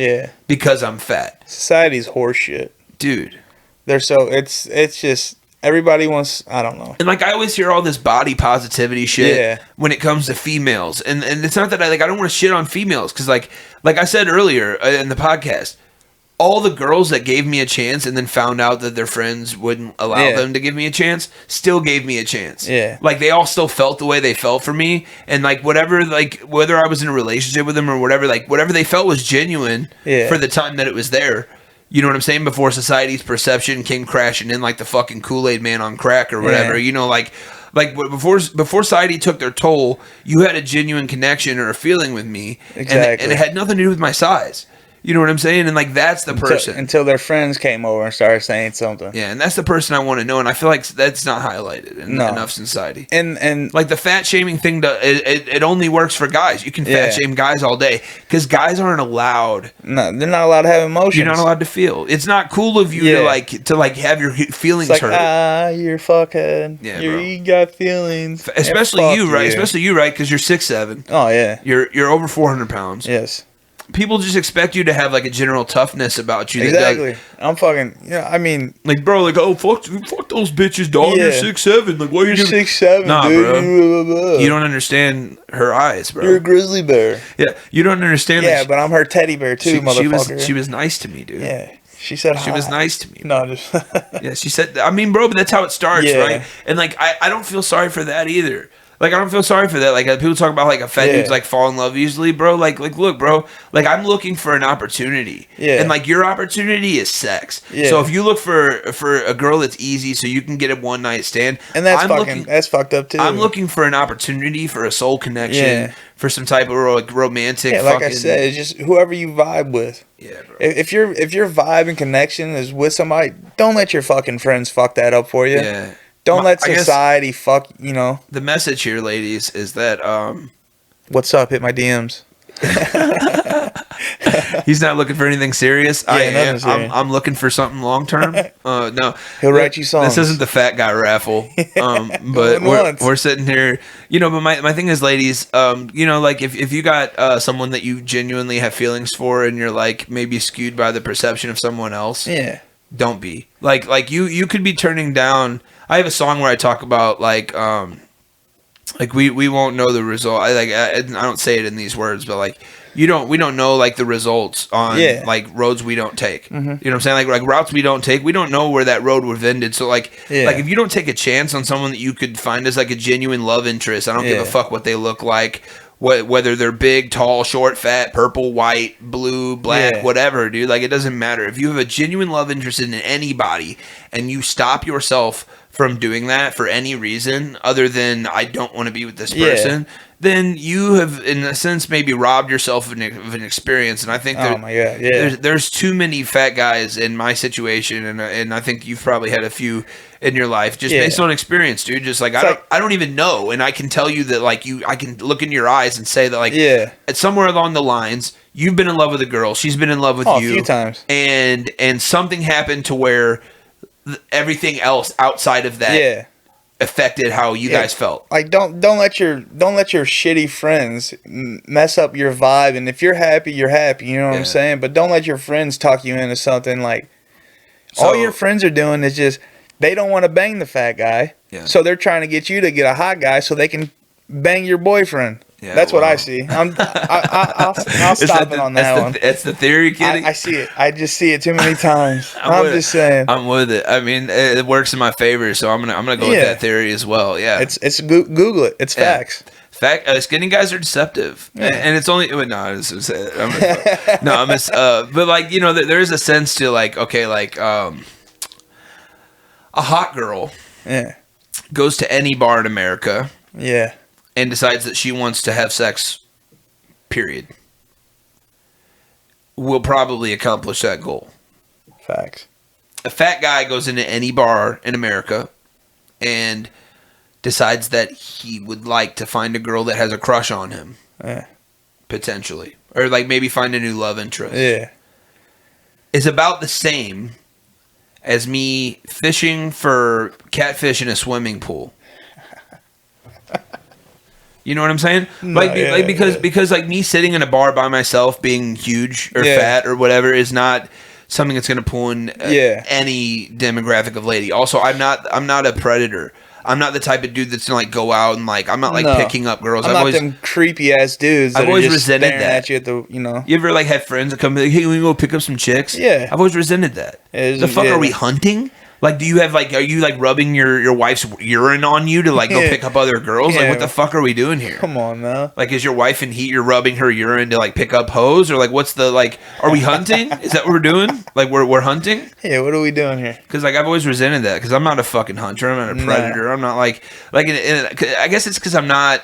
because I'm fat. Society's horseshit. Dude. It's just... Everybody wants, I don't know. And, like, I always hear all this body positivity shit when it comes to females. And it's not that I don't want to shit on females. Because, like I said earlier in the podcast, all the girls that gave me a chance and then found out that their friends wouldn't allow them to give me a chance still gave me a chance. Yeah. Like, they all still felt the way they felt for me. And, like, whatever, like, whether I was in a relationship with them or whatever, like, whatever they felt was genuine for the time that it was there. You know what I'm saying? Before society's perception came crashing in like the fucking Kool-Aid man on crack or whatever. You know, like before society took their toll, you had a genuine connection or a feeling with me. Exactly. And it had nothing to do with my size. You know what I'm saying? And, like, that's the person. Until their friends came over and started saying something. Yeah, and that's the person I want to know. And I feel like that's not highlighted in enough society. And like, the fat shaming thing, it only works for guys. You can fat shame guys all day. Because guys aren't allowed. No, they're not allowed to have emotions. You're not allowed to feel. It's not cool of you to have your feelings it's like, hurt. You're fucking. Yeah, you got feelings. Especially you, right? Especially you, right? Because you're 6'7". Oh, yeah. You're over 400 pounds. Yes. People just expect you to have, like, a general toughness about you. Exactly. I'm fucking, I mean. Like, bro, like, oh, fuck those bitches, dog. You're 6'7". Like, why are you 6'7", nah, dude. Bro. You don't understand her eyes, bro. You're a grizzly bear. Yeah, you don't understand. Yeah, but I'm her teddy bear, too, motherfucker. She was nice to me, dude. Yeah. She said hi. She was nice to me. No, just. Yeah, she said, I mean, bro, but that's how it starts, right? And, like, I don't feel sorry for that either. Like, I don't feel sorry for that. Like, people talk about, like, a fat dude's, like, fall in love easily, bro. Like, look, bro. Like, I'm looking for an opportunity. Yeah. And, like, your opportunity is sex. Yeah. So if you look for a girl that's easy so you can get a one-night stand. And that's fucked up, too. I'm looking for an opportunity for a soul connection, for some type of, like, romantic like I said, it's just whoever you vibe with. Yeah, bro. If your vibe and connection is with somebody, don't let your fucking friends fuck that up for you. Yeah. Don't let society fuck, The message here, ladies, is that... What's up? Hit my DMs. He's not looking for anything serious. Yeah, I'm looking for something long term. No, he'll write you songs. This isn't the fat guy raffle. But we're sitting here, But my thing is, ladies, like if you got someone that you genuinely have feelings for, and you're like maybe skewed by the perception of someone else, don't be like you could be turning down. I have a song where I talk about like we won't know the result. I don't say it in these words, but like we don't know like the results on like roads we don't take. Mm-hmm. You know what I'm saying? Like routes we don't take. We don't know where that road would have ended. So like if you don't take a chance on someone that you could find as like a genuine love interest, I don't give a fuck what they look like. Whether they're big, tall, short, fat, purple, white, blue, black, whatever, dude. Like, it doesn't matter. If you have a genuine love interest in anybody and you stop yourself from doing that for any reason other than I don't want to be with this person, then you have, in a sense, maybe robbed yourself of an experience. And I think there's too many fat guys in my situation, and I think you've probably had a few in your life just based on experience, dude. Just like I don't even know, and I can tell you that like I can look in your eyes and say that like somewhere along the lines you've been in love with a girl, she's been in love with you a few times, and something happened to where everything else outside of that affected how you guys felt. Like don't let your shitty friends mess up your vibe, and if you're happy, you're happy, you know what I'm saying? But don't let your friends talk you into something like all your friends are doing is just they don't want to bang the fat guy. Yeah. So they're trying to get you to get a hot guy so they can bang your boyfriend. Yeah, that's what I see. I'll stop it on that one. That's the theory, kidding. I see it. I just see it too many times. I'm just saying. I'm with it. I mean, it works in my favor, so I'm gonna go with that theory as well. Yeah. It's Google it. It's facts. Skinny guys are deceptive, and it's only but like there is a sense to like a hot girl goes to any bar in America and decides that she wants to have sex, period, will probably accomplish that goal. Facts. A fat guy goes into any bar in America and decides that he would like to find a girl that has a crush on him. Potentially. Or like maybe find a new love interest. Yeah. It's about the same as me fishing for catfish in a swimming pool. You know what I'm saying? Because like me sitting in a bar by myself, being huge or fat or whatever, is not something that's going to pull in any demographic of lady. Also, I'm not a predator. I'm not the type of dude that's gonna like go out and like I'm not like picking up girls. I'm not them creepy ass dudes. I've always resented that. At you at the, You ever like had friends that come like, hey, we go pick up some chicks? Yeah. I've always resented that. The fuck are we hunting? Like, do you have like, are you like rubbing your wife's urine on you to like go pick up other girls? Like, what the fuck are we doing here? Come on, man. Like, is your wife in heat? You're rubbing her urine to like pick up hoes, or like, what's the like? Are we hunting? Is that what we're doing? Like, we're hunting? Yeah. What are we doing here? Because like I've always resented that because I'm not a fucking hunter. I'm not a predator. I'm not like I guess it's because I'm not.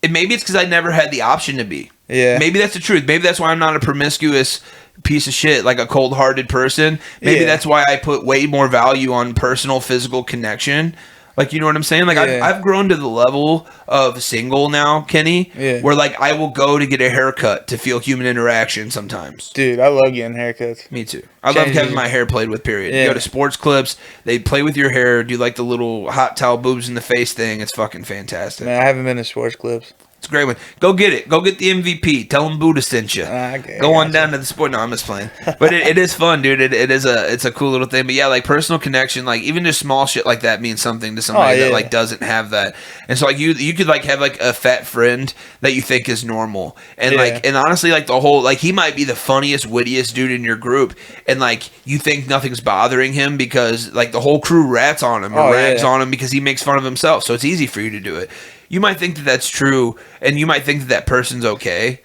Maybe it's because I never had the option to be. Yeah. Maybe that's the truth. Maybe that's why I'm not a promiscuous piece of shit, like a cold-hearted person. Maybe that's why I put way more value on personal physical connection. Like, you know what I'm saying? Like, I've grown to the level of single now, Kenny, where like I will go to get a haircut to feel human interaction sometimes. Dude, I love getting haircuts. Me too. I love having my hair played with, period. You go to sports clips, they play with your hair, do like the little hot towel boobs in the face thing. It's fucking fantastic. Man, I haven't been to sports clips. It's a great one. Go get it. Go get the MVP. Tell him Buddha sent you. Go on down to the sport. No, I'm just playing. But it is fun, dude. It's a cool little thing. But yeah, like personal connection, like even just small shit like that means something to somebody that like doesn't have that. And so like you could like have like a fat friend that you think is normal. And like and honestly like the whole like he might be the funniest, wittiest dude in your group, and like you think nothing's bothering him because like the whole crew rats on him or rags on him because he makes fun of himself. So it's easy for you to do it. You might think that that's true, and you might think that that person's okay.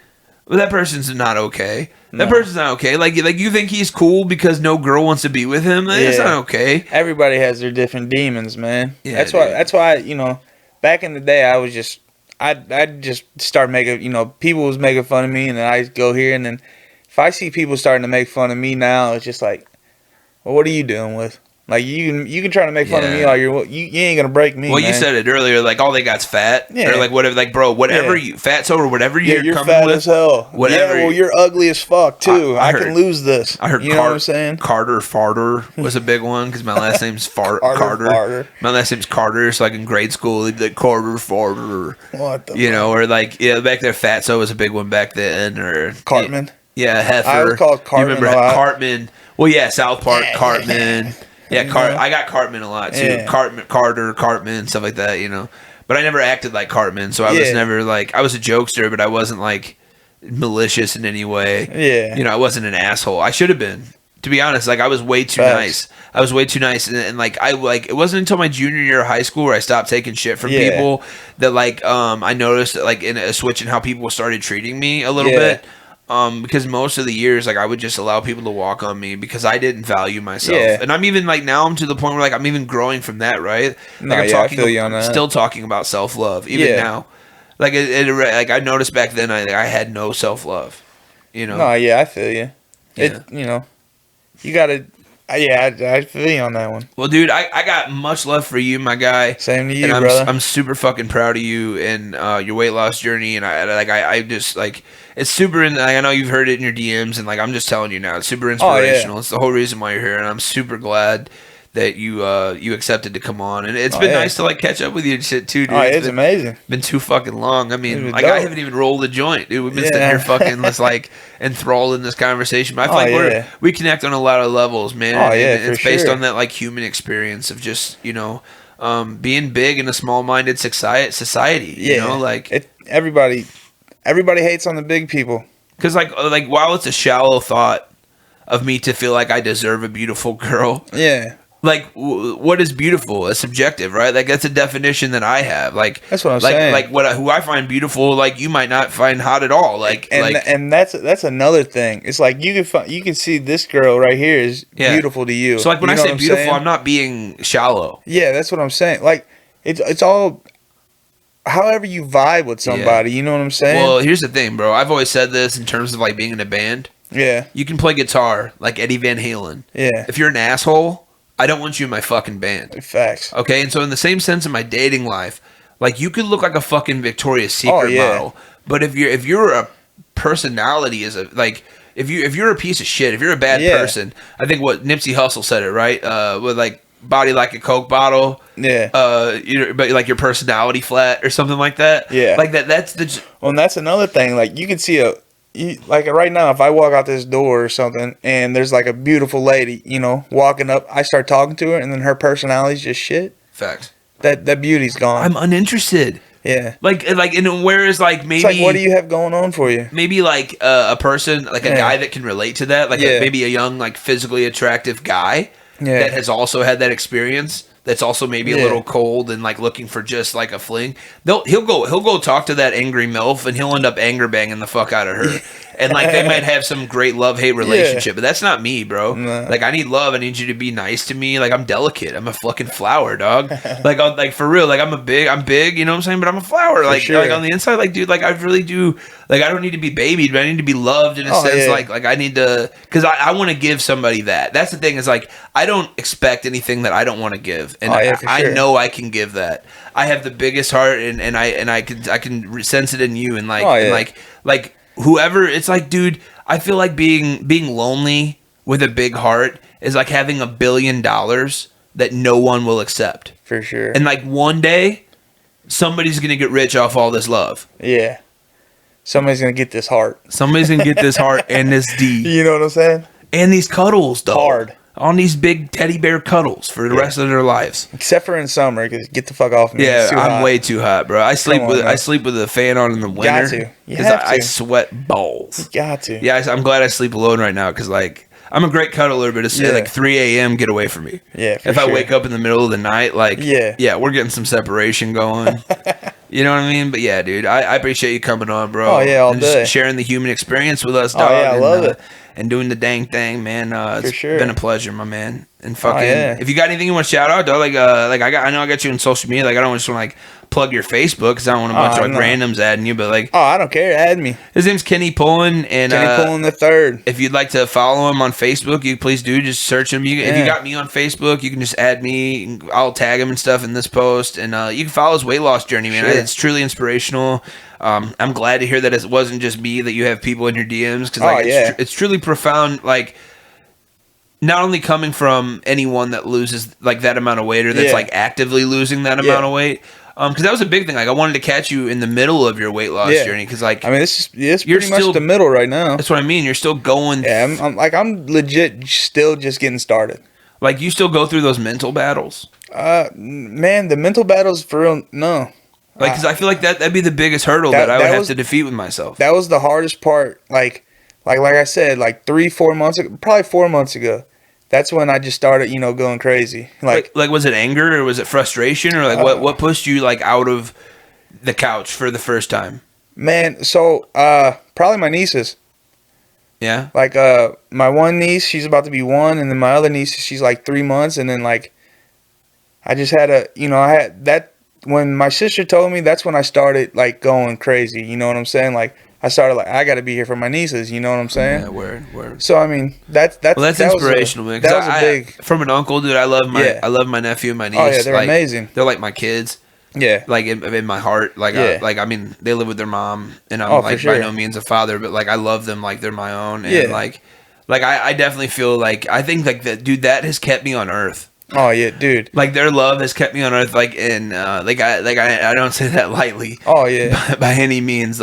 But that person's not okay. That person's not okay. Like you think he's cool because no girl wants to be with him. That's not okay. Everybody has their different demons, man. Yeah, that's why back in the day I'd just start making people was making fun of me, and then I go here, and then if I see people starting to make fun of me now, it's just like, well, what are you dealing with? Like you can try to make fun of me all you ain't gonna break me. Well, man. you said it earlier, like all they got's fat, or like whatever, like bro, whatever you fat's over, whatever you're coming fat with, as hell. Whatever. Yeah, well, you're ugly as fuck too. I can lose this. I heard. You know what I'm saying? Carter Farter was a big one because my last name's Carter. My last name's Carter, so like in grade school, they'd be like Carter Farter. What the? Or like back there, Fatso was a big one back then, or Cartman. Yeah, Heifer. I was called Cartman. You remember Cartman? Well, yeah, South Park, Cartman. Yeah, I got Cartman a lot too. Yeah. Cartman, stuff like that, But I never acted like Cartman, so I was never like, I was a jokester, but I wasn't like malicious in any way. Yeah. I wasn't an asshole. I should have been, to be honest. Like I was way too nice. I was way too nice, and like it wasn't until my junior year of high school where I stopped taking shit from people that like I noticed that, like in a switch in how people started treating me a little bit. Because most of the years, like I would just allow people to walk on me because I didn't value myself, and I'm even like now I'm to the point where like I'm even growing from that, right? Like I feel you on that. Still talking about self love even now. Like like I noticed back then I had no self love, No, I feel you. You gotta. I feel you on that one. Well, dude, I got much love for you, my guy. Same to you, and brother. I'm super fucking proud of you and your weight loss journey. And I just like it's super. And I know you've heard it in your DMs, and like I'm just telling you now, it's super inspirational. Oh, yeah. It's the whole reason why you're here, and I'm super glad that you accepted to come on, and it's been nice to like catch up with you and shit too, dude. Oh, it's amazing. Been too fucking long. I mean, like I haven't even rolled a joint, dude. We've been sitting here fucking just like enthralled in this conversation. But I feel like we connect on a lot of levels, man. Oh and it's based on that like human experience of just being big in a small-minded society. Like everybody hates on the big people. Because like while it's a shallow thought of me to feel like I deserve a beautiful girl. Yeah. Like, what is beautiful? It's subjective, right? Like, that's a definition that I have. Like, that's what I'm saying. Like, who I find beautiful, like, you might not find hot at all. Like, and that's another thing. It's like you can see this girl right here is beautiful to you. So, like, when I say beautiful, I'm not being shallow. Yeah, that's what I'm saying. Like, it's all however you vibe with somebody. You know what I'm saying? Well, here's the thing, bro. I've always said this in terms of like being in a band. Yeah. You can play guitar like Eddie Van Halen. Yeah. If you're an asshole, I don't want you in my fucking band. Facts. Okay, and so in the same sense in my dating life, like you could look like a fucking Victoria's Secret model, but if you're a personality if you're a piece of shit, if you're a bad person, I think what Nipsey Hussle said it right, with like body like a Coke bottle, but like your personality flat or something like that. Yeah, like that's the. Well, and that's another thing. Like you can see like right now, if I walk out this door or something and there's like a beautiful lady, walking up, I start talking to her and then her personality's just shit. Facts. That beauty's gone. I'm uninterested. Yeah. Like, and whereas like maybe. It's like, what do you have going on for you? Maybe like a person, like a guy that can relate to that, like maybe a young, like physically attractive guy that has also had that experience. That's also maybe a little cold and like looking for just like a fling. He'll go talk to that angry MILF and he'll end up anger banging the fuck out of her. And like they might have some great love-hate relationship, but that's not me, bro. Nah. Like I need love. I need you to be nice to me. Like I'm delicate. I'm a fucking flower, dog. like for real. Like I'm big. You know what I'm saying? But I'm a flower. Like on the inside, like dude, like I really do. Like I don't need to be babied, but I need to be loved in a sense. Yeah. Like I need to, because I want to give somebody that. That's the thing. Is like I don't expect anything that I don't want to give, and I know I can give that. I have the biggest heart, and I can sense it in you, and like and like whoever. It's like, dude, I feel like being lonely with a big heart is like having $1 billion that no one will accept. For sure. And like one day, somebody's gonna get rich off all this love. Yeah. Somebody's gonna get this heart. Somebody's gonna get this heart and this D. You know what I'm saying? And these cuddles, though. Hard. On these big teddy bear cuddles for the rest of their lives. Except for in summer, because get the fuck off me. Yeah, I'm way too hot, bro. I sleep with a fan on in the winter. Got to. Because I sweat balls. You got to. Yeah, I'm glad I sleep alone right now, because like I'm a great cuddler, but it's like 3 a.m. Get away from me. Yeah, if I wake up in the middle of the night, like we're getting some separation going. You know what I mean? But yeah, dude, I appreciate you coming on, bro. Oh yeah, all and day. Just sharing the human experience with us, dog. Oh yeah, I love it. And doing the dang thing, man. It's been a pleasure, my man. And fucking, if you got anything you want to shout out, dog, I know I got you on social media. Like, I don't just want to plug your Facebook because I don't want a bunch of randoms adding you. But I don't care. Add me. His name's Kenny Pullen, and Kenny Pullen III. If you'd like to follow him on Facebook, you please do. Just search him. If you got me on Facebook, you can just add me. I'll tag him and stuff in this post, and you can follow his weight loss journey, man. Sure. It's truly inspirational. I'm glad to hear that it wasn't just me, that you have people in your DMs, because it's truly profound. Like, not only coming from anyone that loses that amount of weight, or that's actively losing that amount of weight. Because that was a big thing. Like, I wanted to catch you in the middle of your weight loss journey. Because, it's pretty much the middle right now. That's what I mean. You're still going. Yeah, I'm legit still just getting started. Like, you still go through those mental battles? Man, the mental battles, for real, no. Like, because I feel like that'd be the biggest hurdle that I would have to defeat with myself. That was the hardest part. Like I said, 3-4 months ago, probably 4 months ago. That's when I just started, going crazy. Like was it anger, or was it frustration, or what pushed you out of the couch for the first time? Man, so probably my nieces. Yeah. My one niece, she's about to be 1, and then my other niece, she's 3 months, and then I just had I had that when my sister told me. That's when I started going crazy. You know what I'm saying? I started I got to be here for my nieces. You know what I'm saying? Yeah, word. So I mean, that's inspirational, man. That was a big from an uncle, dude. I love my nephew and my niece. Oh yeah, they're amazing. They're like my kids. Yeah, in my heart. I mean, they live with their mom, and I'm by no means a father, but I love them like they're my own. And I definitely feel I think that, dude, that has kept me on earth. Oh yeah, dude. Their love has kept me on earth. I don't say that lightly. Oh yeah, by any means.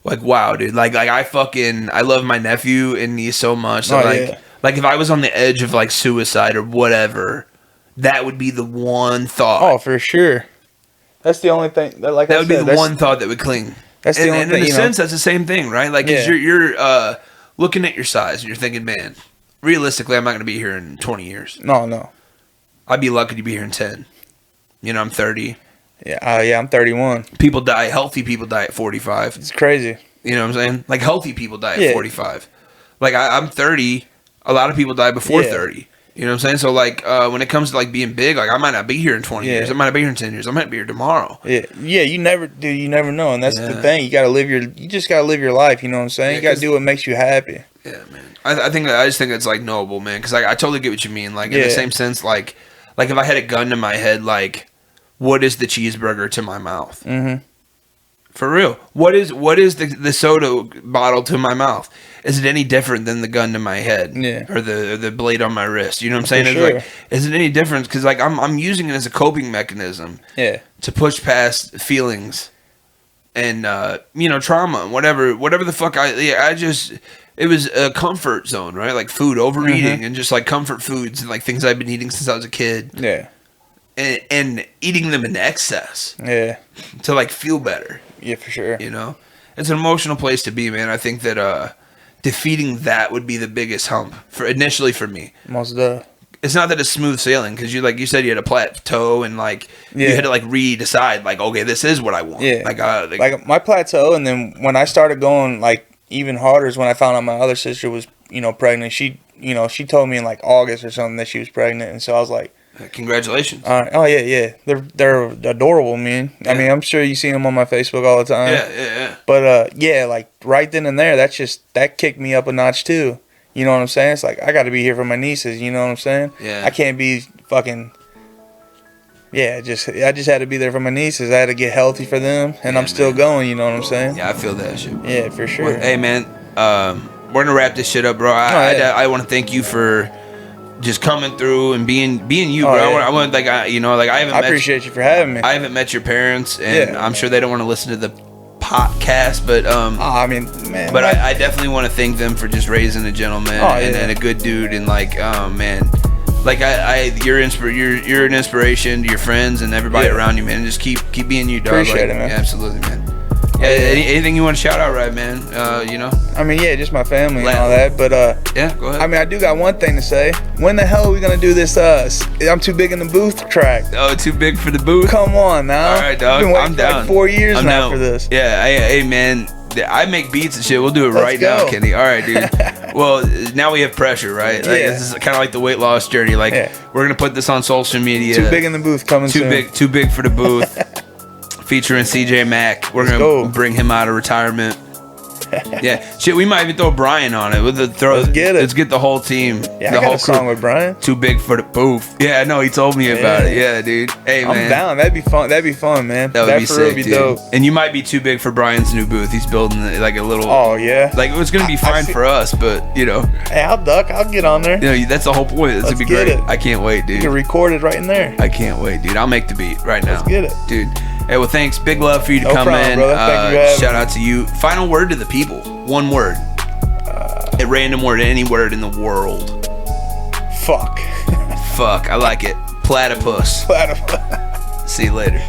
Wow, dude. I love my nephew and niece so much. So if I was on the edge of suicide or whatever, that would be the one thought. Oh, for sure. That's the only thing. That would be the one thought that would cling. That's the only thing. And in a sense, that's the same thing, right? Cause you're looking at your size and you're thinking, man, realistically, I'm not going to be here in 20 years. No. I'd be lucky to be here in 10. I'm 30. Yeah, I'm 31. People die. Healthy people die at 45. It's crazy. You know what I'm saying? Healthy people die at 45. I'm 30. A lot of people die before 30. You know what I'm saying? So when it comes to being big, I might not be here in 20 years. I might not be here in 10 years. I might be here tomorrow. Yeah. You never know, and that's the thing. You just gotta live your life. You know what I'm saying? You gotta do what makes you happy. Yeah, man. I just think it's noble, man. Because I totally get what you mean. In the same sense, if I had a gun to my head, what is the cheeseburger to my mouth? Mm-hmm. For real. What is the soda bottle to my mouth? Is it any different than the gun to my head? Yeah. Or the blade on my wrist? You know what I'm saying? For sure. Is it any different? Because I'm using it as a coping mechanism. Yeah. To push past feelings and trauma and whatever the fuck it was a comfort zone, right? Food, overeating, and just comfort foods and things I've been eating since I was a kid. Yeah. And eating them in excess. Yeah. To feel better. Yeah, for sure. It's an emotional place to be, man. I think that defeating that would be the biggest hump initially for me. Most of. It's not that it's smooth sailing, because you said you had a plateau and you had to re-decide okay, this is what I want. Yeah. My plateau, and then when I started going even harder is when I found out my other sister was pregnant. She told me in August or something that she was pregnant, and so I was like, congratulations. Oh yeah. They're adorable, man. Yeah. I mean, I'm sure you see them on my Facebook all the time. Yeah. But right then and there, that kicked me up a notch too. You know what I'm saying? It's I got to be here for my nieces. You know what I'm saying? Yeah. I can't be fucking. Yeah, I just had to be there for my nieces. I had to get healthy for them, and I'm still going. You know what I'm saying? Yeah, I feel that shit. Yeah, for sure. Well, hey, man, we're gonna wrap this shit up, bro. I want to thank you for just coming through and being you, bro. I want I appreciate you for having me. I haven't met your parents, and I'm sure they don't want to listen to the podcast, but I mean, man. But I definitely want to thank them for just raising a gentleman and a good dude, and man. You're an inspiration to your friends and everybody around you, man. Just keep being you, dog. Appreciate it, man. Yeah, absolutely, man. Yeah, anything you want to shout out, right, man? I mean, just my family and all that. But yeah, go ahead. I mean, I do got one thing to say. When the hell are we gonna do this? I'm too big in the booth track. Oh, too big for the booth? Come on now. All right, dog. I've been waiting I'm down. 4 years now for this. Yeah, hey, man. I make beats and shit. We'll do it right now, Kenny. All right, dude. Well, now we have pressure, right? Like, this is kind of like the weight loss journey. Like, we're gonna put this on social media. Too big in the booth coming soon. Too big for the booth. Featuring CJ Mack. We're gonna bring him out of retirement. Yeah, shit. We might even throw Brian on it. Let's get it. Let's get the whole team. Yeah, I got a song with Brian. Too big for the booth. Yeah, I know. He told me about it. Yeah, dude. Hey, man. I'm down. That'd be fun. That'd be fun, man. That would be sick, dude. Dope. And you might be too big for Brian's new booth. He's building like a little. Oh yeah. Like, it's gonna be fine for us, but you know. Hey, I'll duck. I'll get on there. You know, that's the whole point. This would be great. I can't wait, dude. You can record it right in there. I can't wait, dude. I'll make the beat right now. Let's get it, dude. Hey, well, thanks. Big love for you to come in. Brother. Thank you, shout out to you. Final word to the people. One word. A random word. Any word in the world. Fuck. Fuck. I like it. Platypus. Platypus. See you later.